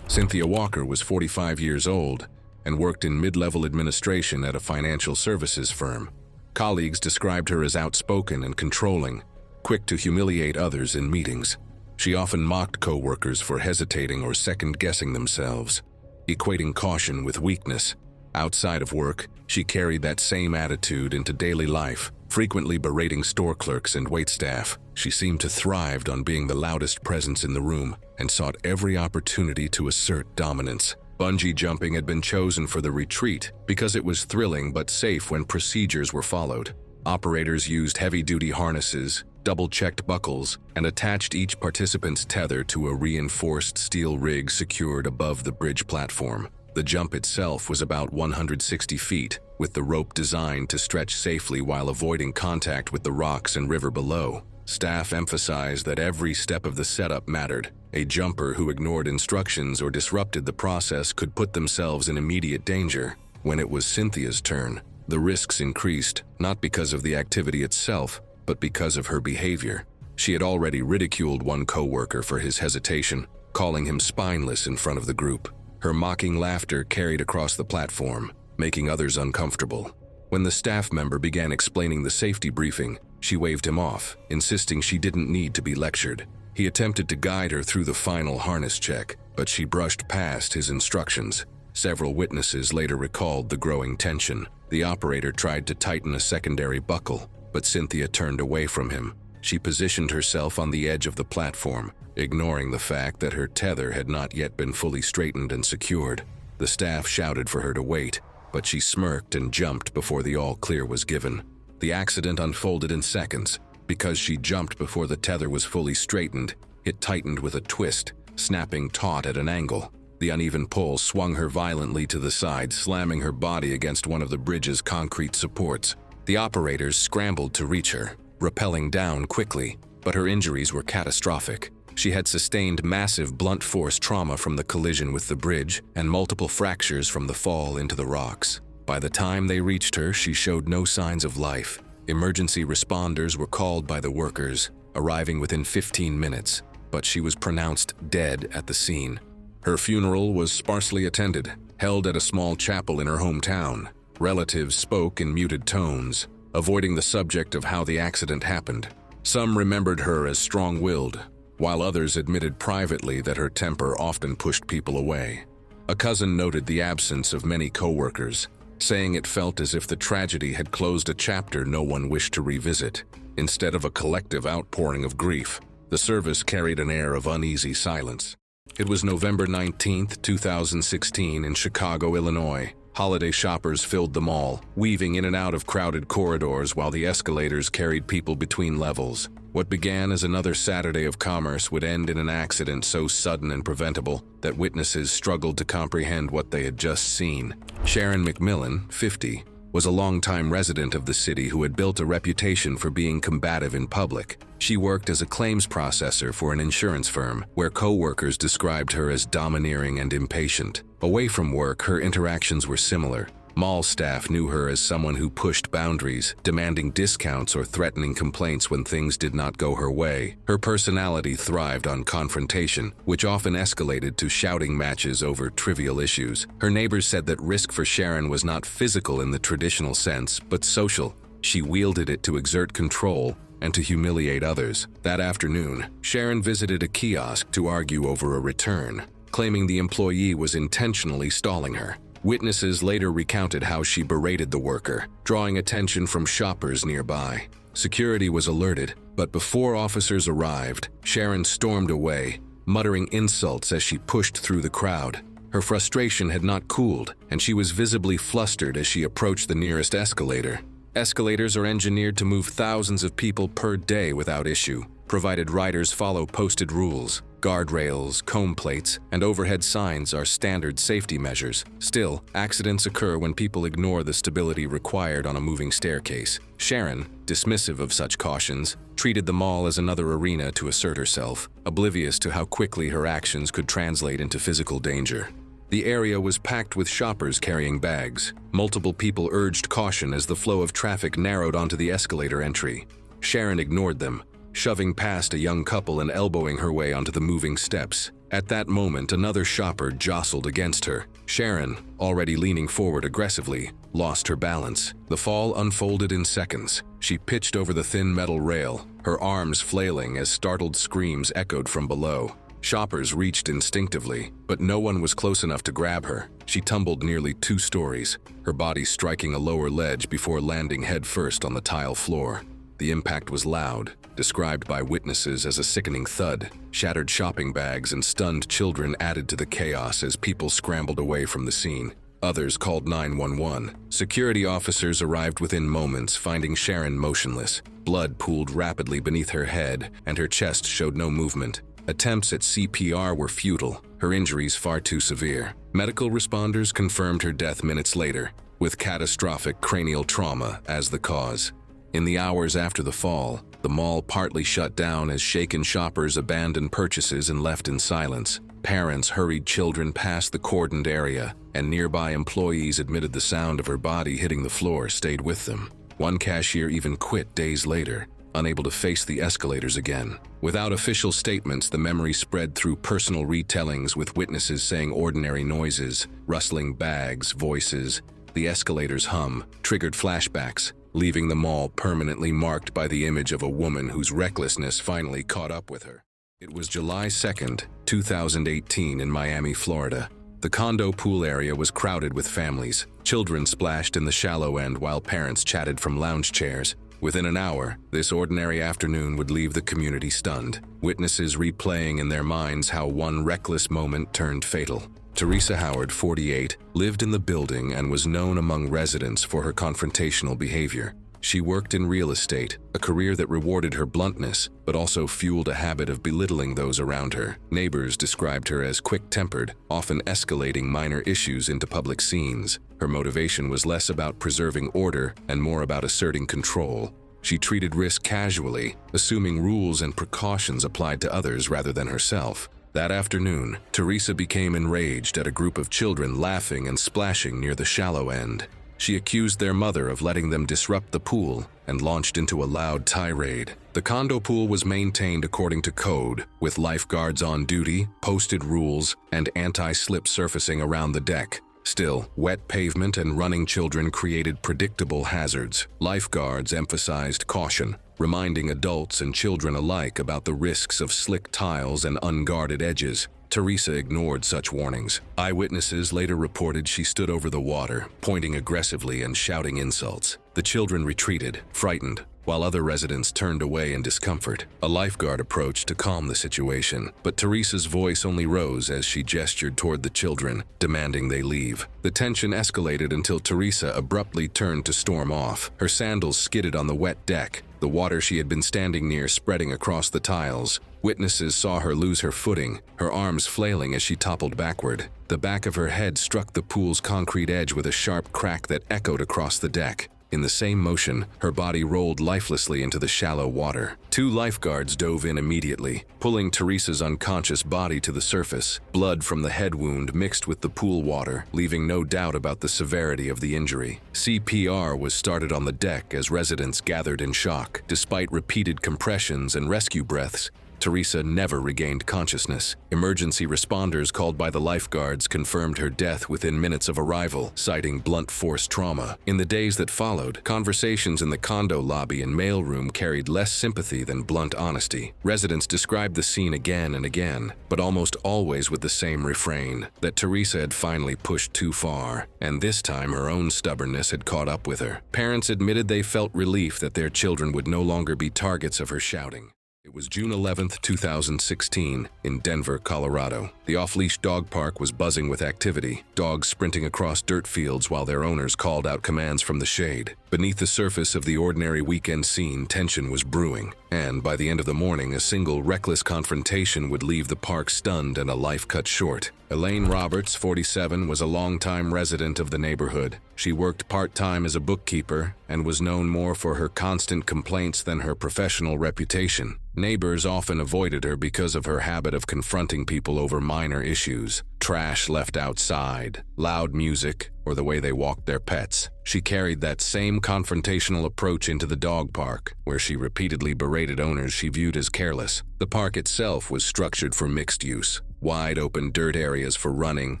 Cynthia Walker was 45 years old and worked in mid-level administration at a financial services firm. Colleagues described her as outspoken and controlling, quick to humiliate others in meetings. She often mocked co-workers for hesitating or second-guessing themselves, equating caution with weakness. Outside of work, she carried that same attitude into daily life, frequently berating store clerks and waitstaff. She seemed to thrive on being the loudest presence in the room and sought every opportunity to assert dominance. Bungee jumping had been chosen for the retreat because it was thrilling but safe when procedures were followed. Operators used heavy-duty harnesses, double-checked buckles, and attached each participant's tether to a reinforced steel rig secured above the bridge platform. The jump itself was about 160 feet, with the rope designed to stretch safely while avoiding contact with the rocks and river below. Staff emphasized that every step of the setup mattered. A jumper who ignored instructions or disrupted the process could put themselves in immediate danger. When it was Cynthia's turn, the risks increased, not because of the activity itself, but because of her behavior. She had already ridiculed one coworker for his hesitation, calling him spineless in front of the group. Her mocking laughter carried across the platform, making others uncomfortable. When the staff member began explaining the safety briefing, she waved him off, insisting she didn't need to be lectured. He attempted to guide her through the final harness check, but she brushed past his instructions. Several witnesses later recalled the growing tension. The operator tried to tighten a secondary buckle, but Cynthia turned away from him. She positioned herself on the edge of the platform, ignoring the fact that her tether had not yet been fully straightened and secured. The staff shouted for her to wait, but she smirked and jumped before the all-clear was given. The accident unfolded in seconds. Because she jumped before the tether was fully straightened, it tightened with a twist, snapping taut at an angle. The uneven pull swung her violently to the side, slamming her body against one of the bridge's concrete supports. The operators scrambled to reach her, rappelling down quickly, but her injuries were catastrophic. She had sustained massive blunt force trauma from the collision with the bridge and multiple fractures from the fall into the rocks. By the time they reached her, she showed no signs of life. Emergency responders were called by the workers, arriving within 15 minutes, but she was pronounced dead at the scene. Her funeral was sparsely attended, held at a small chapel in her hometown. Relatives spoke in muted tones, avoiding the subject of how the accident happened. Some remembered her as strong-willed, while others admitted privately that her temper often pushed people away. A cousin noted the absence of many co-workers, saying it felt as if the tragedy had closed a chapter no one wished to revisit. Instead of a collective outpouring of grief, the service carried an air of uneasy silence. It was November 19, 2016 in Chicago, Illinois. Holiday shoppers filled the mall, weaving in and out of crowded corridors while the escalators carried people between levels. What began as another Saturday of commerce would end in an accident so sudden and preventable that witnesses struggled to comprehend what they had just seen. Sharon McMillan, 50, was a longtime resident of the city who had built a reputation for being combative in public. She worked as a claims processor for an insurance firm, where co-workers described her as domineering and impatient. Away from work, her interactions were similar. Mall staff knew her as someone who pushed boundaries, demanding discounts or threatening complaints when things did not go her way. Her personality thrived on confrontation, which often escalated to shouting matches over trivial issues. Her neighbors said that risk for Sharon was not physical in the traditional sense, but social. She wielded it to exert control and to humiliate others. That afternoon, Sharon visited a kiosk to argue over a return, claiming the employee was intentionally stalling her. Witnesses later recounted how she berated the worker, drawing attention from shoppers nearby. Security was alerted, but before officers arrived, Sharon stormed away, muttering insults as she pushed through the crowd. Her frustration had not cooled, and she was visibly flustered as she approached the nearest escalator. Escalators are engineered to move thousands of people per day without issue, provided riders follow posted rules. Guardrails, comb plates, and overhead signs are standard safety measures. Still, accidents occur when people ignore the stability required on a moving staircase. Sharon, dismissive of such cautions, treated the mall as another arena to assert herself, oblivious to how quickly her actions could translate into physical danger. The area was packed with shoppers carrying bags. Multiple people urged caution as the flow of traffic narrowed onto the escalator entry. Sharon ignored them, shoving past a young couple and elbowing her way onto the moving steps. At that moment, another shopper jostled against her. Sharon, already leaning forward aggressively, lost her balance. The fall unfolded in seconds. She pitched over the thin metal rail, her arms flailing as startled screams echoed from below. Shoppers reached instinctively, but no one was close enough to grab her. She tumbled nearly 2 stories, her body striking a lower ledge before landing headfirst on the tile floor. The impact was loud, described by witnesses as a sickening thud. Shattered shopping bags and stunned children added to the chaos as people scrambled away from the scene. Others called 911. Security officers arrived within moments, finding Sharon motionless. Blood pooled rapidly beneath her head, and her chest showed no movement. Attempts at CPR were futile, her injuries far too severe. Medical responders confirmed her death minutes later, with catastrophic cranial trauma as the cause. In the hours after the fall, the mall partly shut down as shaken shoppers abandoned purchases and left in silence. Parents hurried children past the cordoned area, and nearby employees admitted the sound of her body hitting the floor stayed with them. One cashier even quit days later, unable to face the escalators again. Without official statements, the memory spread through personal retellings, with witnesses saying ordinary noises, rustling bags, voices. The escalator's hum triggered flashbacks, leaving the mall permanently marked by the image of a woman whose recklessness finally caught up with her. It was July 2nd, 2018 in Miami, Florida. The condo pool area was crowded with families. Children splashed in the shallow end while parents chatted from lounge chairs. Within an hour, this ordinary afternoon would leave the community stunned, witnesses replaying in their minds how one reckless moment turned fatal. Teresa Howard, 48, lived in the building and was known among residents for her confrontational behavior. She worked in real estate, a career that rewarded her bluntness, but also fueled a habit of belittling those around her. Neighbors described her as quick-tempered, often escalating minor issues into public scenes. Her motivation was less about preserving order and more about asserting control. She treated risk casually, assuming rules and precautions applied to others rather than herself. That afternoon, Teresa became enraged at a group of children laughing and splashing near the shallow end. She accused their mother of letting them disrupt the pool and launched into a loud tirade. The condo pool was maintained according to code, with lifeguards on duty, posted rules, and anti-slip surfacing around the deck. Still, wet pavement and running children created predictable hazards. Lifeguards emphasized caution, reminding adults and children alike about the risks of slick tiles and unguarded edges. Teresa ignored such warnings. Eyewitnesses later reported she stood over the water, pointing aggressively and shouting insults. The children retreated, frightened, while other residents turned away in discomfort. A lifeguard approached to calm the situation, but Teresa's voice only rose as she gestured toward the children, demanding they leave. The tension escalated until Teresa abruptly turned to storm off. Her sandals skidded on the wet deck, the water she had been standing near spreading across the tiles. Witnesses saw her lose her footing, her arms flailing as she toppled backward. The back of her head struck the pool's concrete edge with a sharp crack that echoed across the deck. In the same motion, her body rolled lifelessly into the shallow water. Two lifeguards dove in immediately, pulling Teresa's unconscious body to the surface. Blood from the head wound mixed with the pool water, leaving no doubt about the severity of the injury. CPR was started on the deck as residents gathered in shock. Despite repeated compressions and rescue breaths, Teresa never regained consciousness. Emergency responders called by the lifeguards confirmed her death within minutes of arrival, citing blunt force trauma. In the days that followed, conversations in the condo lobby and mailroom carried less sympathy than blunt honesty. Residents described the scene again and again, but almost always with the same refrain, that Teresa had finally pushed too far, and this time her own stubbornness had caught up with her. Parents admitted they felt relief that their children would no longer be targets of her shouting. It was June 11, 2016, in Denver, Colorado. The off-leash dog park was buzzing with activity, dogs sprinting across dirt fields while their owners called out commands from the shade. Beneath the surface of the ordinary weekend scene, tension was brewing, and by the end of the morning, a single reckless confrontation would leave the park stunned and a life cut short. Elaine Roberts, 47, was a longtime resident of the neighborhood. She worked part-time as a bookkeeper and was known more for her constant complaints than her professional reputation. Neighbors often avoided her because of her habit of confronting people over minor issues: trash left outside, loud music, or the way they walked their pets. She carried that same confrontational approach into the dog park, where she repeatedly berated owners she viewed as careless. The park itself was structured for mixed use: wide open dirt areas for running,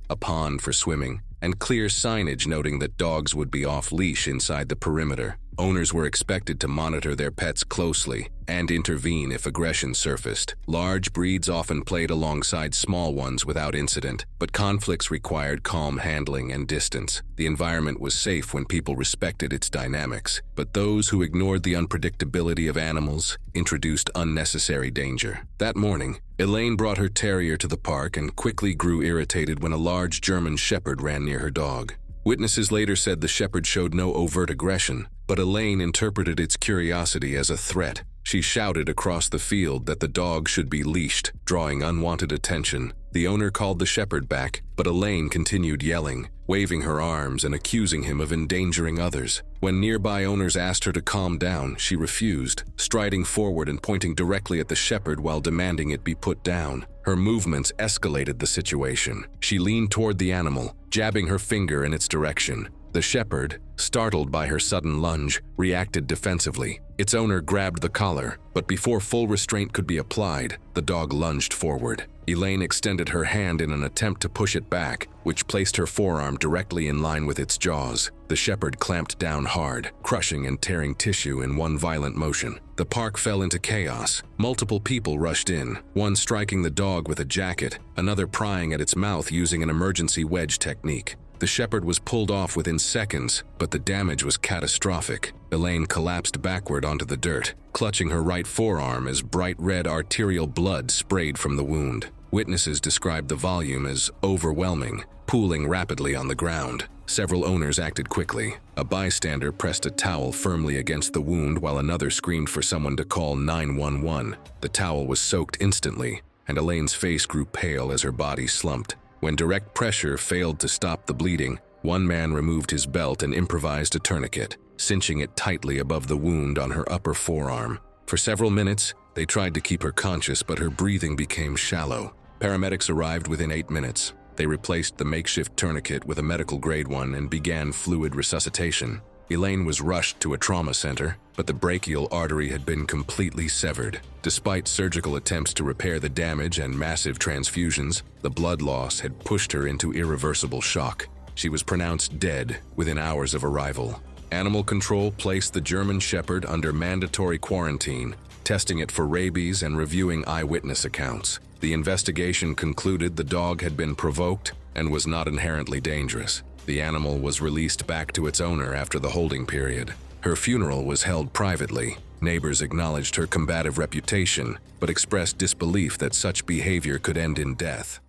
a pond for swimming, and clear signage noting that dogs would be off-leash inside the perimeter. Owners were expected to monitor their pets closely and intervene if aggression surfaced. Large breeds often played alongside small ones without incident, but conflicts required calm handling and distance. The environment was safe when people respected its dynamics, but those who ignored the unpredictability of animals introduced unnecessary danger. That morning, Elaine brought her terrier to the park and quickly grew irritated when a large German shepherd ran near her dog. Witnesses later said the shepherd showed no overt aggression, but Elaine interpreted its curiosity as a threat. She shouted across the field that the dog should be leashed, drawing unwanted attention. The owner called the shepherd back, but Elaine continued yelling, waving her arms and accusing him of endangering others. When nearby owners asked her to calm down, she refused, striding forward and pointing directly at the shepherd while demanding it be put down. Her movements escalated the situation. She leaned toward the animal, jabbing her finger in its direction. The shepherd, startled by her sudden lunge, reacted defensively. Its owner grabbed the collar, but before full restraint could be applied, the dog lunged forward. Elaine extended her hand in an attempt to push it back, which placed her forearm directly in line with its jaws. The shepherd clamped down hard, crushing and tearing tissue in one violent motion. The park fell into chaos. Multiple people rushed in, one striking the dog with a jacket, another prying at its mouth using an emergency wedge technique. The shepherd was pulled off within seconds, but the damage was catastrophic. Elaine collapsed backward onto the dirt, clutching her right forearm as bright red arterial blood sprayed from the wound. Witnesses described the volume as overwhelming, pooling rapidly on the ground. Several owners acted quickly. A bystander pressed a towel firmly against the wound while another screamed for someone to call 911. The towel was soaked instantly, and Elaine's face grew pale as her body slumped. When direct pressure failed to stop the bleeding, one man removed his belt and improvised a tourniquet, cinching it tightly above the wound on her upper forearm. For several minutes, they tried to keep her conscious, but her breathing became shallow. Paramedics arrived within 8 minutes. They replaced the makeshift tourniquet with a medical-grade one and began fluid resuscitation. Elaine was rushed to a trauma center, but the brachial artery had been completely severed. Despite surgical attempts to repair the damage and massive transfusions, the blood loss had pushed her into irreversible shock. She was pronounced dead within hours of arrival. Animal control placed the German Shepherd under mandatory quarantine, testing it for rabies and reviewing eyewitness accounts. The investigation concluded the dog had been provoked and was not inherently dangerous. The animal was released back to its owner after the holding period. Her funeral was held privately. Neighbors acknowledged her combative reputation, but expressed disbelief that such behavior could end in death.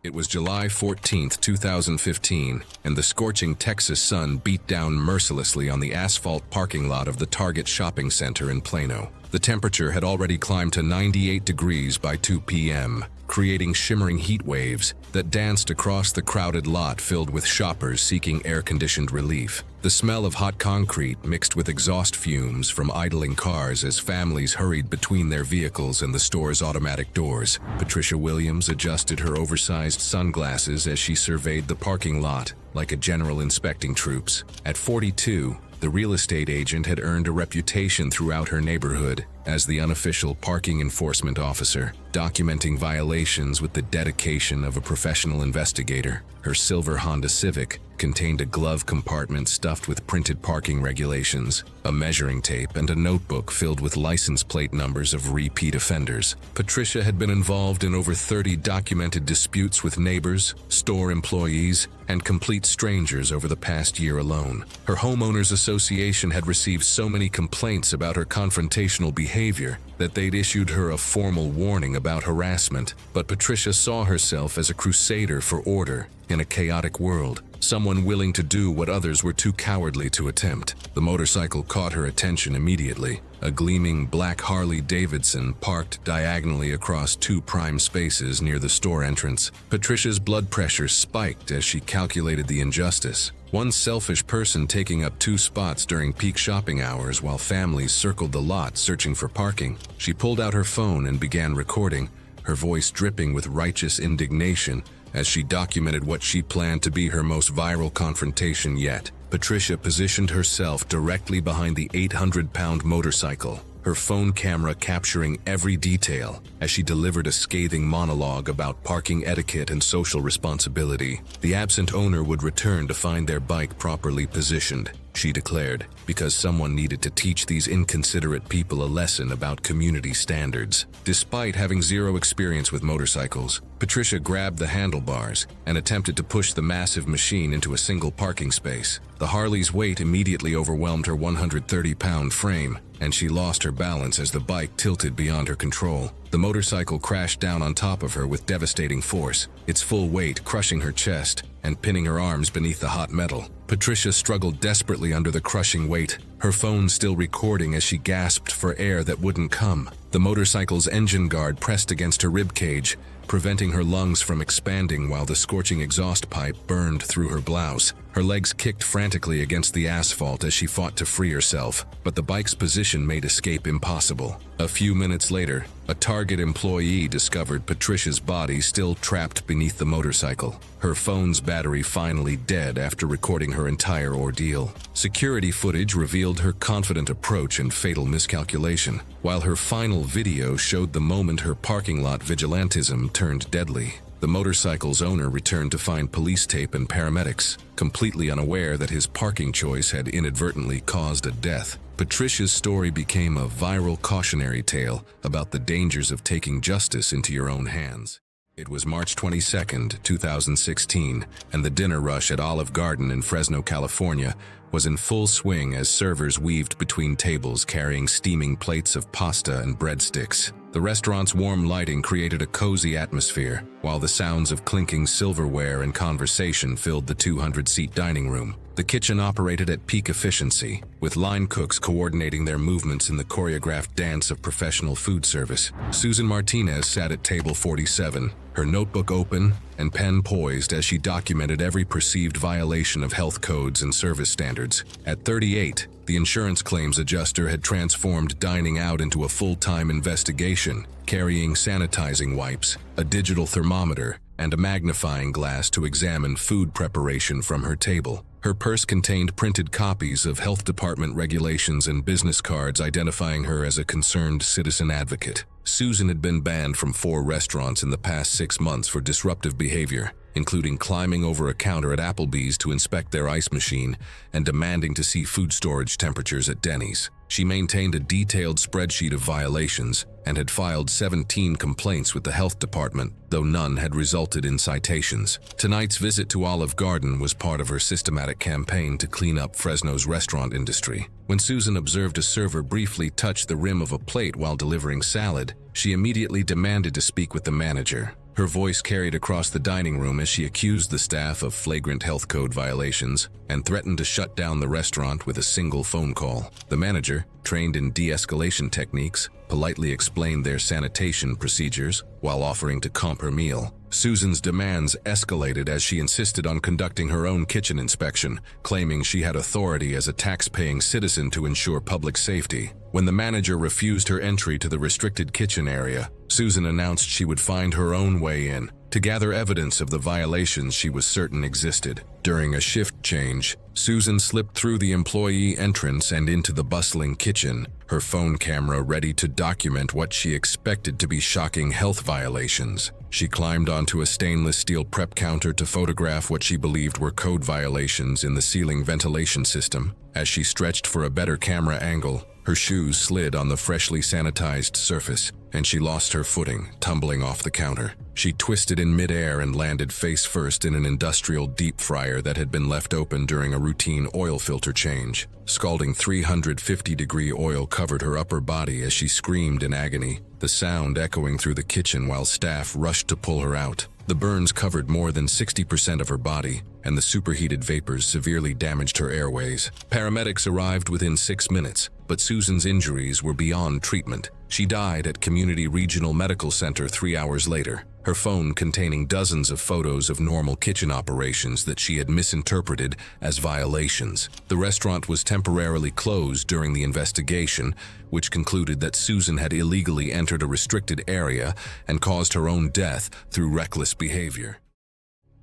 It was July 14, 2015, and the scorching Texas sun beat down mercilessly on the asphalt parking lot of the Target shopping center in Plano. The temperature had already climbed to 98 degrees by 2 p.m., creating shimmering heat waves that danced across the crowded lot filled with shoppers seeking air-conditioned relief. The smell of hot concrete mixed with exhaust fumes from idling cars as families hurried between their vehicles and the store's automatic doors. Patricia Williams adjusted her oversized sunglasses as she surveyed the parking lot like a general inspecting troops. At 42, the real estate agent had earned a reputation throughout her neighborhood as the unofficial parking enforcement officer, documenting violations with the dedication of a professional investigator. Her silver Honda Civic contained a glove compartment stuffed with printed parking regulations, a measuring tape, and a notebook filled with license plate numbers of repeat offenders. Patricia had been involved in over 30 documented disputes with neighbors, store employees, and complete strangers over the past year alone. Her homeowners association had received so many complaints about her confrontational behavior that they'd issued her a formal warning about harassment. But Patricia saw herself as a crusader for order in a chaotic world, someone willing to do what others were too cowardly to attempt. The motorcycle caught her attention immediately. A gleaming black Harley-Davidson parked diagonally across 2 prime spaces near the store entrance. Patricia's blood pressure spiked as she calculated the injustice. One selfish person taking up 2 spots during peak shopping hours while families circled the lot searching for parking. She pulled out her phone and began recording, her voice dripping with righteous indignation as she documented what she planned to be her most viral confrontation yet. Patricia positioned herself directly behind the 800-pound motorcycle, her phone camera capturing every detail as she delivered a scathing monologue about parking etiquette and social responsibility. The absent owner would return to find their bike properly positioned, she declared, because someone needed to teach these inconsiderate people a lesson about community standards. Despite having zero experience with motorcycles, Patricia grabbed the handlebars and attempted to push the massive machine into a single parking space. The Harley's weight immediately overwhelmed her 130-pound frame, and she lost her balance as the bike tilted beyond her control. The motorcycle crashed down on top of her with devastating force, its full weight crushing her chest and pinning her arms beneath the hot metal. Patricia struggled desperately under the crushing weight, her phone still recording as she gasped for air that wouldn't come. The motorcycle's engine guard pressed against her ribcage, preventing her lungs from expanding while the scorching exhaust pipe burned through her blouse. Her legs kicked frantically against the asphalt as she fought to free herself, but the bike's position made escape impossible. A few minutes later, a Target employee discovered Patricia's body still trapped beneath the motorcycle, her phone's battery finally dead after recording her entire ordeal. Security footage revealed her confident approach and fatal miscalculation, while her final video showed the moment her parking lot vigilantism turned deadly. The motorcycle's owner returned to find police tape and paramedics, completely unaware that his parking choice had inadvertently caused a death. Patricia's story became a viral cautionary tale about the dangers of taking justice into your own hands. It was March 22, 2016, and the dinner rush at Olive Garden in Fresno, California, was in full swing as servers weaved between tables carrying steaming plates of pasta and breadsticks. The restaurant's warm lighting created a cozy atmosphere, while the sounds of clinking silverware and conversation filled the 200-seat dining room. The kitchen operated at peak efficiency, with line cooks coordinating their movements in the choreographed dance of professional food service. Susan Martinez sat at table 47, her notebook open and pen poised as she documented every perceived violation of health codes and service standards. At 38, the insurance claims adjuster had transformed dining out into a full-time investigation, carrying sanitizing wipes, a digital thermometer, and a magnifying glass to examine food preparation from her table. Her purse contained printed copies of health department regulations and business cards identifying her as a concerned citizen advocate. Susan had been banned from 4 restaurants in the past 6 months for disruptive behavior, including climbing over a counter at Applebee's to inspect their ice machine and demanding to see food storage temperatures at Denny's. She maintained a detailed spreadsheet of violations and had filed 17 complaints with the health department, though none had resulted in citations. Tonight's visit to Olive Garden was part of her systematic campaign to clean up Fresno's restaurant industry. When Susan observed a server briefly touch the rim of a plate while delivering salad, she immediately demanded to speak with the manager. Her voice carried across the dining room as she accused the staff of flagrant health code violations and threatened to shut down the restaurant with a single phone call. The manager, trained in de-escalation techniques, politely explained their sanitation procedures while offering to comp her meal. Susan's demands escalated as she insisted on conducting her own kitchen inspection, claiming she had authority as a tax-paying citizen to ensure public safety. When the manager refused her entry to the restricted kitchen area, Susan announced she would find her own way in, to gather evidence of the violations she was certain existed. During a shift change, Susan slipped through the employee entrance and into the bustling kitchen, her phone camera ready to document what she expected to be shocking health violations. She climbed onto a stainless steel prep counter to photograph what she believed were code violations in the ceiling ventilation system. As she stretched for a better camera angle, her shoes slid on the freshly sanitized surface, and she lost her footing, tumbling off the counter. She twisted in midair and landed face first in an industrial deep fryer that had been left open during a routine oil filter change. Scalding 350-degree oil covered her upper body as she screamed in agony, the sound echoing through the kitchen while staff rushed to pull her out. The burns covered more than 60% of her body, and the superheated vapors severely damaged her airways. Paramedics arrived within 6 minutes, but Susan's injuries were beyond treatment. She died at Community Regional Medical Center 3 hours later, her phone containing dozens of photos of normal kitchen operations that she had misinterpreted as violations. The restaurant was temporarily closed during the investigation, which concluded that Susan had illegally entered a restricted area and caused her own death through reckless behavior.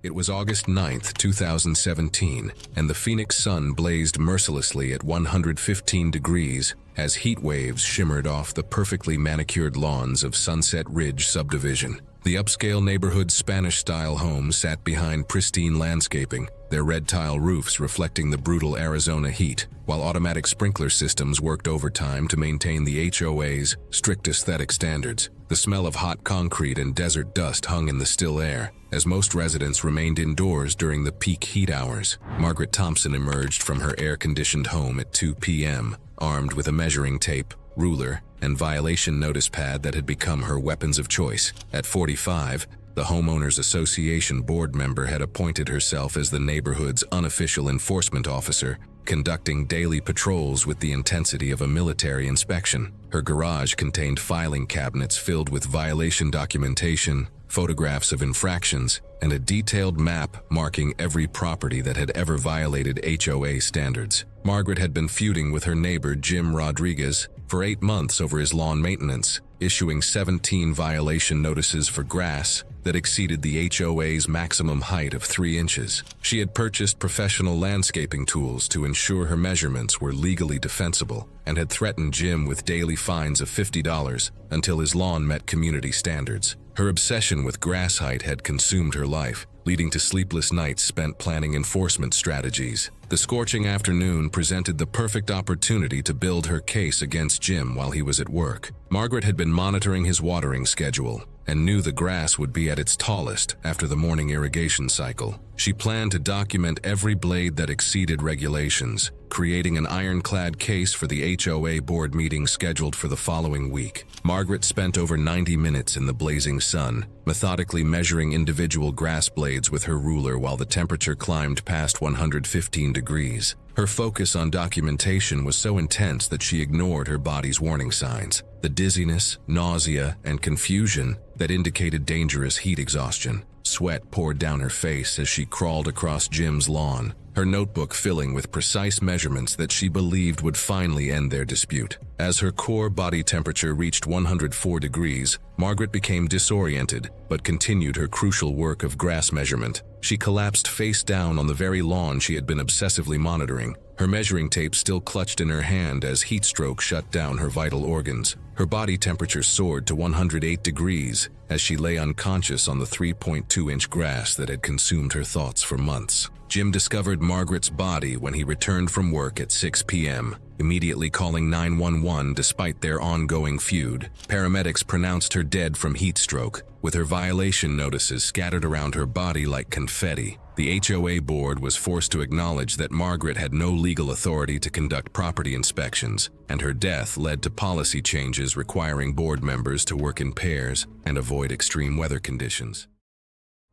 It was August 9, 2017, and the Phoenix sun blazed mercilessly at 115 degrees as heat waves shimmered off the perfectly manicured lawns of Sunset Ridge subdivision. The upscale neighborhood's Spanish-style homes sat behind pristine landscaping, their red tile roofs reflecting the brutal Arizona heat, while automatic sprinkler systems worked overtime to maintain the HOA's strict aesthetic standards. The smell of hot concrete and desert dust hung in the still air, as most residents remained indoors during the peak heat hours. Margaret Thompson emerged from her air-conditioned home at 2 p.m., armed with a measuring tape, ruler, and violation notice pad that had become her weapons of choice. At 45, the Homeowners Association board member had appointed herself as the neighborhood's unofficial enforcement officer, conducting daily patrols with the intensity of a military inspection. Her garage contained filing cabinets filled with violation documentation, photographs of infractions, and a detailed map marking every property that had ever violated HOA standards. Margaret had been feuding with her neighbor Jim Rodriguez for 8 months over his lawn maintenance, issuing 17 violation notices for grass that exceeded the HOA's maximum height of 3 inches. She had purchased professional landscaping tools to ensure her measurements were legally defensible and had threatened Jim with daily fines of $50 until his lawn met community standards. Her obsession with grass height had consumed her life, leading to sleepless nights spent planning enforcement strategies. The scorching afternoon presented the perfect opportunity to build her case against Jim while he was at work. Margaret had been monitoring his watering schedule and knew the grass would be at its tallest after the morning irrigation cycle. She planned to document every blade that exceeded regulations, creating an ironclad case for the HOA board meeting scheduled for the following week. Margaret spent over 90 minutes in the blazing sun, methodically measuring individual grass blades with her ruler while the temperature climbed past 115 degrees. Her focus on documentation was so intense that she ignored her body's warning signs, the dizziness, nausea, and confusion that indicated dangerous heat exhaustion. Sweat poured down her face as she crawled across Jim's lawn, her notebook filling with precise measurements that she believed would finally end their dispute. As her core body temperature reached 104 degrees, Margaret became disoriented but continued her crucial work of grass measurement. She collapsed face down on the very lawn she had been obsessively monitoring, her measuring tape still clutched in her hand as heat stroke shut down her vital organs. Her body temperature soared to 108 degrees as she lay unconscious on the 3.2-inch grass that had consumed her thoughts for months. Jim discovered Margaret's body when he returned from work at 6 p.m., immediately calling 911 despite their ongoing feud. Paramedics pronounced her dead from heat stroke, with her violation notices scattered around her body like confetti. The HOA board was forced to acknowledge that Margaret had no legal authority to conduct property inspections, and her death led to policy changes requiring board members to work in pairs and avoid extreme weather conditions.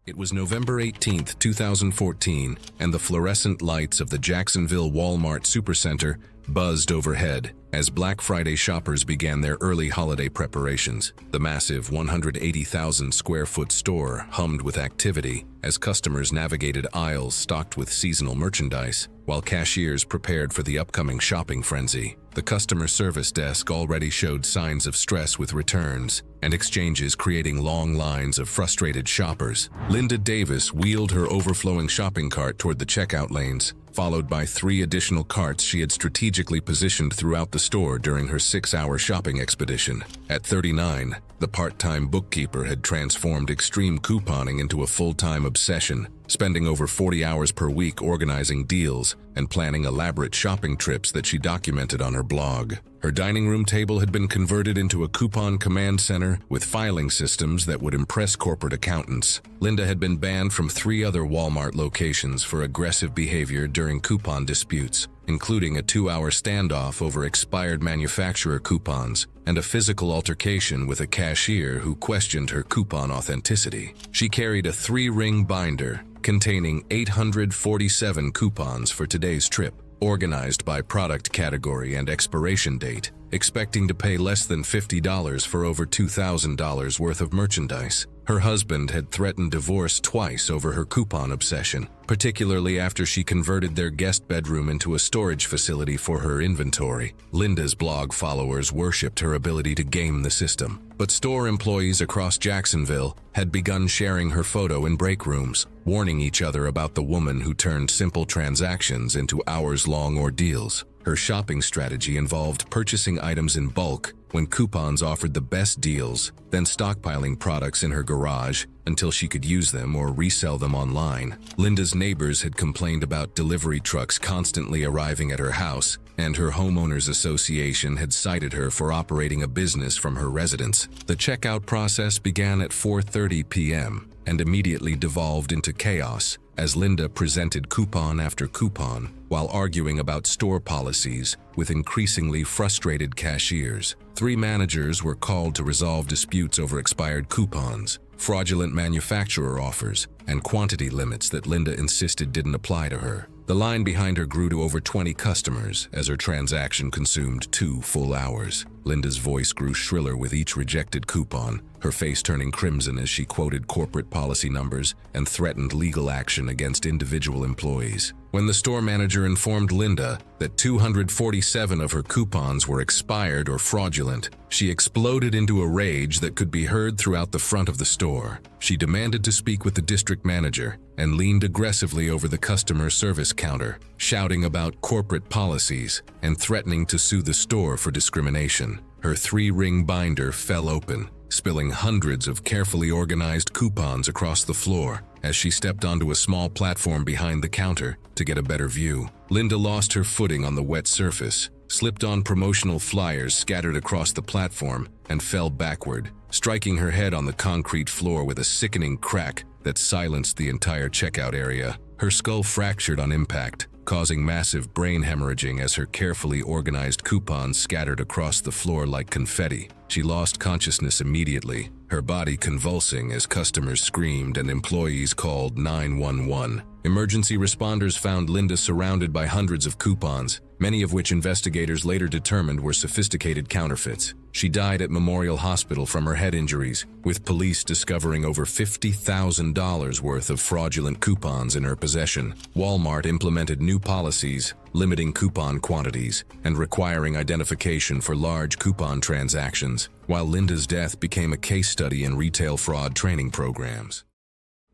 It was November 18, 2014, and the fluorescent lights of the Jacksonville Walmart Supercenter buzzed overhead as Black Friday shoppers began their early holiday preparations. The massive 180,000-square-foot store hummed with activity as customers navigated aisles stocked with seasonal merchandise, while cashiers prepared for the upcoming shopping frenzy. The customer service desk already showed signs of stress with returns and exchanges, creating long lines of frustrated shoppers. Linda Davis wheeled her overflowing shopping cart toward the checkout lanes, followed by 3 additional carts she had strategically positioned throughout the store during her 6-hour shopping expedition. At 39, the part-time bookkeeper had transformed extreme couponing into a full-time obsession, spending over 40 hours per week organizing deals and planning elaborate shopping trips that she documented on her blog. Her dining room table had been converted into a coupon command center with filing systems that would impress corporate accountants. Linda had been banned from 3 other Walmart locations for aggressive behavior during coupon disputes, including a 2-hour standoff over expired manufacturer coupons and a physical altercation with a cashier who questioned her coupon authenticity. She carried a 3-ring binder containing 847 coupons for today's trip, organized by product category and expiration date, expecting to pay less than $50 for over $2,000 worth of merchandise. Her husband had threatened divorce twice over her coupon obsession, particularly after she converted their guest bedroom into a storage facility for her inventory. Linda's blog followers worshipped her ability to game the system, but store employees across Jacksonville had begun sharing her photo in break rooms, warning each other about the woman who turned simple transactions into hours-long ordeals. Her shopping strategy involved purchasing items in bulk when coupons offered the best deals, then stockpiling products in her garage until she could use them or resell them online. Linda's neighbors had complained about delivery trucks constantly arriving at her house, and her homeowners association had cited her for operating a business from her residence. The checkout process began at 4:30 p.m. and immediately devolved into chaos as Linda presented coupon after coupon while arguing about store policies with increasingly frustrated cashiers. 3 managers were called to resolve disputes over expired coupons, fraudulent manufacturer offers, and quantity limits that Linda insisted didn't apply to her. The line behind her grew to over 20 customers as her transaction consumed 2 full hours. Linda's voice grew shriller with each rejected coupon, her face turning crimson as she quoted corporate policy numbers and threatened legal action against individual employees. When the store manager informed Linda that 247 of her coupons were expired or fraudulent, she exploded into a rage that could be heard throughout the front of the store. She demanded to speak with the district manager and leaned aggressively over the customer service counter, shouting about corporate policies and threatening to sue the store for discrimination. Her 3-ring binder fell open, spilling hundreds of carefully organized coupons across the floor as she stepped onto a small platform behind the counter to get a better view. Linda lost her footing on the wet surface, slipped on promotional flyers scattered across the platform, and fell backward, striking her head on the concrete floor with a sickening crack that silenced the entire checkout area. Her skull fractured on impact, causing massive brain hemorrhaging as her carefully organized coupons scattered across the floor like confetti. She lost consciousness immediately, her body convulsing as customers screamed and employees called 911. Emergency responders found Linda surrounded by hundreds of coupons, many of which investigators later determined were sophisticated counterfeits. She died at Memorial Hospital from her head injuries, with police discovering over $50,000 worth of fraudulent coupons in her possession. Walmart implemented new policies, limiting coupon quantities and requiring identification for large coupon transactions, while Linda's death became a case study in retail fraud training programs.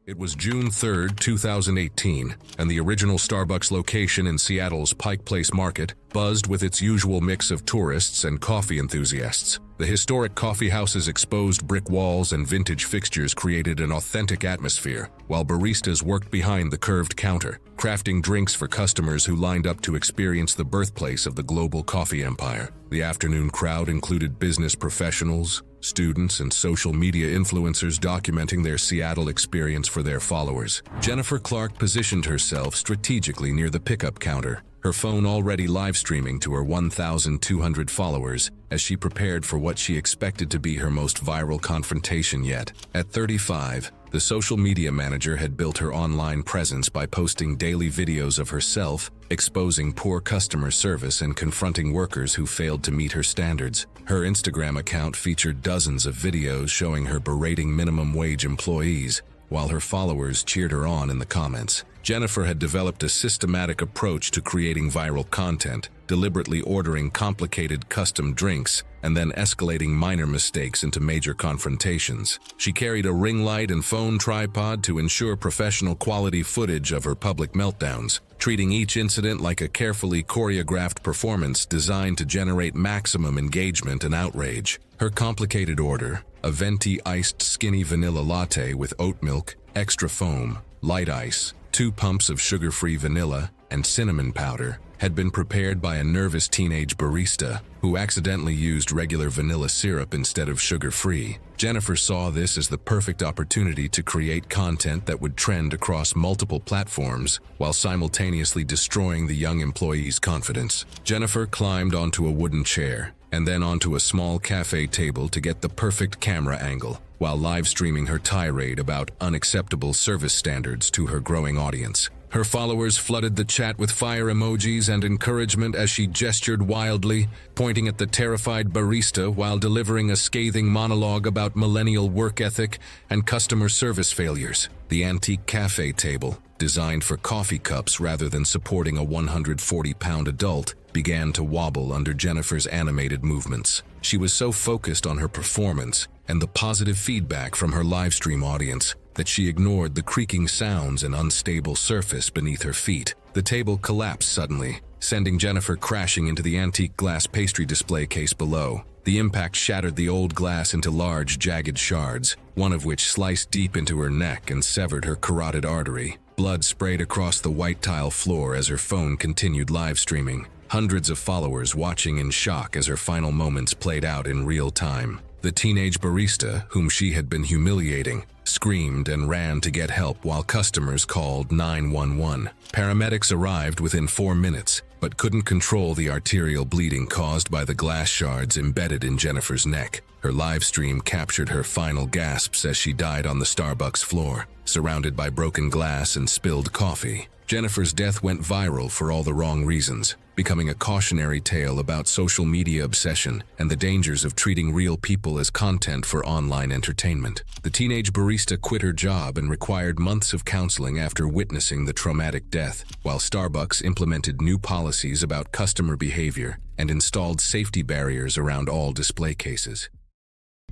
It was June 3, 2018, and the original Starbucks location in Seattle's Pike Place Market buzzed with its usual mix of tourists and coffee enthusiasts. The historic coffeehouse's exposed brick walls and vintage fixtures created an authentic atmosphere, while baristas worked behind the curved counter, crafting drinks for customers who lined up to experience the birthplace of the global coffee empire. The afternoon crowd included business professionals, students, and social media influencers documenting their Seattle experience for their followers. Jennifer Clark positioned herself strategically near the pickup counter, her phone already live streaming to her 1,200 followers as she prepared for what she expected to be her most viral confrontation yet. At 35, the social media manager had built her online presence by posting daily videos of herself, exposing poor customer service and confronting workers who failed to meet her standards. Her Instagram account featured dozens of videos showing her berating minimum wage employees, while her followers cheered her on in the comments. Jennifer had developed a systematic approach to creating viral content, deliberately ordering complicated custom drinks and then escalating minor mistakes into major confrontations. She carried a ring light and phone tripod to ensure professional quality footage of her public meltdowns, treating each incident like a carefully choreographed performance designed to generate maximum engagement and outrage. Her complicated order, a venti iced skinny vanilla latte with oat milk, extra foam, light ice, 2 pumps of sugar-free vanilla, and cinnamon powder, had been prepared by a nervous teenage barista who accidentally used regular vanilla syrup instead of sugar-free. Jennifer saw this as the perfect opportunity to create content that would trend across multiple platforms while simultaneously destroying the young employee's confidence. Jennifer climbed onto a wooden chair and then onto a small cafe table to get the perfect camera angle, while live streaming her tirade about unacceptable service standards to her growing audience. Her followers flooded the chat with fire emojis and encouragement as she gestured wildly, pointing at the terrified barista while delivering a scathing monologue about millennial work ethic and customer service failures. The antique cafe table, designed for coffee cups rather than supporting a 140-pound adult, began to wobble under Jennifer's animated movements. She was so focused on her performance and the positive feedback from her livestream audience that she ignored the creaking sounds and unstable surface beneath her feet. The table collapsed suddenly, sending Jennifer crashing into the antique glass pastry display case below. The impact shattered the old glass into large, jagged shards, one of which sliced deep into her neck and severed her carotid artery. Blood sprayed across the white tile floor as her phone continued live streaming, hundreds of followers watching in shock as her final moments played out in real time. The teenage barista, whom she had been humiliating, screamed and ran to get help while customers called 911. Paramedics arrived within 4 minutes, but couldn't control the arterial bleeding caused by the glass shards embedded in Jennifer's neck. Her live stream captured her final gasps as she died on the Starbucks floor, surrounded by broken glass and spilled coffee. Jennifer's death went viral for all the wrong reasons, becoming a cautionary tale about social media obsession and the dangers of treating real people as content for online entertainment. The teenage barista quit her job and required months of counseling after witnessing the traumatic death, while Starbucks implemented new policies about customer behavior and installed safety barriers around all display cases.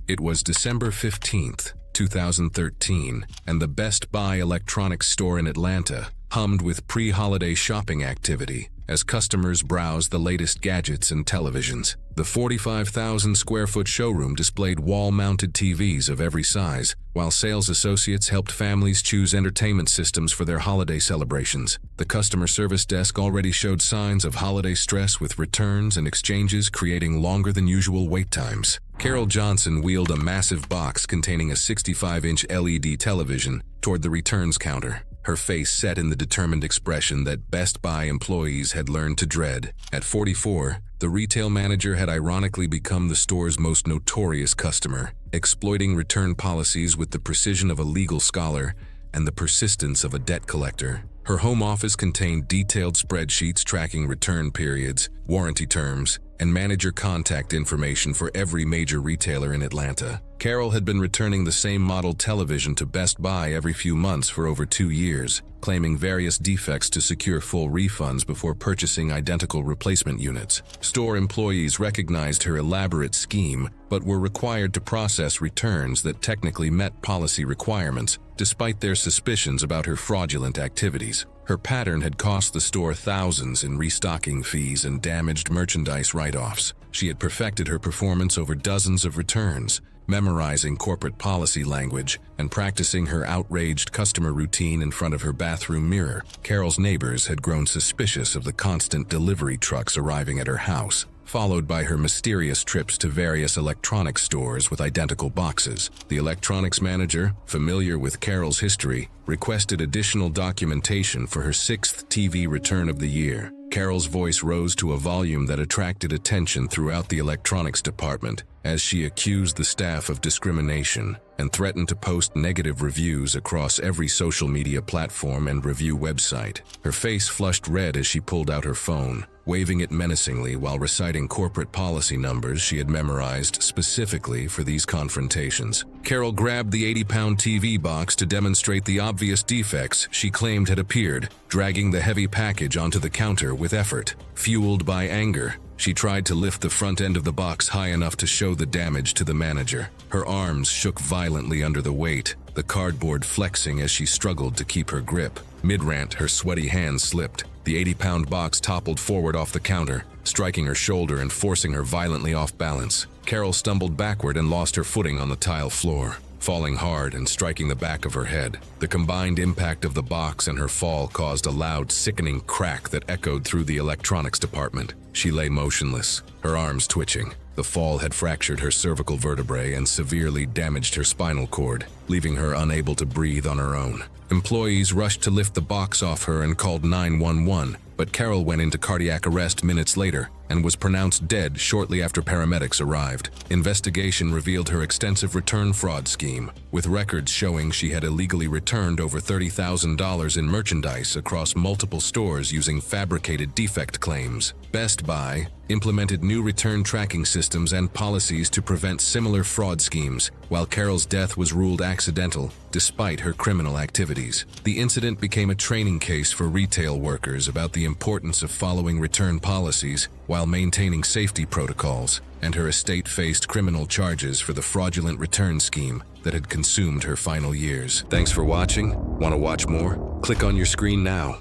It was December 15th, 2013, and the Best Buy electronics store in Atlanta hummed with pre-holiday shopping activity as customers browsed the latest gadgets and televisions. The 45,000-square-foot showroom displayed wall-mounted TVs of every size, while sales associates helped families choose entertainment systems for their holiday celebrations. The customer service desk already showed signs of holiday stress, with returns and exchanges creating longer than usual wait times. Carol Johnson wheeled a massive box containing a 65-inch LED television toward the returns counter, her face set in the determined expression that Best Buy employees had learned to dread. At 44, the retail manager had ironically become the store's most notorious customer, exploiting return policies with the precision of a legal scholar and the persistence of a debt collector. Her home office contained detailed spreadsheets tracking return periods, warranty terms, and manager contact information for every major retailer in Atlanta. Carol had been returning the same model television to Best Buy every few months for over 2 years, claiming various defects to secure full refunds before purchasing identical replacement units. Store employees recognized her elaborate scheme, but were required to process returns that technically met policy requirements, despite their suspicions about her fraudulent activities. Her pattern had cost the store thousands in restocking fees and damaged merchandise write-offs. She had perfected her performance over dozens of returns, memorizing corporate policy language and practicing her outraged customer routine in front of her bathroom mirror. Carol's neighbors had grown suspicious of the constant delivery trucks arriving at her house, followed by her mysterious trips to various electronics stores with identical boxes. The electronics manager, familiar with Carol's history, requested additional documentation for her 6th TV return of the year. Carol's voice rose to a volume that attracted attention throughout the electronics department as she accused the staff of discrimination and threatened to post negative reviews across every social media platform and review website. Her face flushed red as she pulled out her phone, waving it menacingly while reciting corporate policy numbers she had memorized specifically for these confrontations. Carol grabbed the 80-pound TV box to demonstrate the obvious defects she claimed had appeared, dragging the heavy package onto the counter with effort. Fueled by anger, she tried to lift the front end of the box high enough to show the damage to the manager. Her arms shook violently under the weight, the cardboard flexing as she struggled to keep her grip. Mid-rant, her sweaty hands slipped. The 80-pound box toppled forward off the counter, striking her shoulder and forcing her violently off balance. Carol stumbled backward and lost her footing on the tile floor, falling hard and striking the back of her head. The combined impact of the box and her fall caused a loud, sickening crack that echoed through the electronics department. She lay motionless, her arms twitching. The fall had fractured her cervical vertebrae and severely damaged her spinal cord, leaving her unable to breathe on her own. Employees rushed to lift the box off her and called 911, but Carol went into cardiac arrest minutes later and was pronounced dead shortly after paramedics arrived. Investigation revealed her extensive return fraud scheme, with records showing she had illegally returned over $30,000 in merchandise across multiple stores using fabricated defect claims. Best Buy implemented new return tracking systems and policies to prevent similar fraud schemes, while Carol's death was ruled accidental despite her criminal activities. The incident became a training case for retail workers about the importance of following return policies while maintaining safety protocols, and her estate faced criminal charges for the fraudulent return scheme that had consumed her final years. Thanks for watching. Want to watch more? Click on your screen now.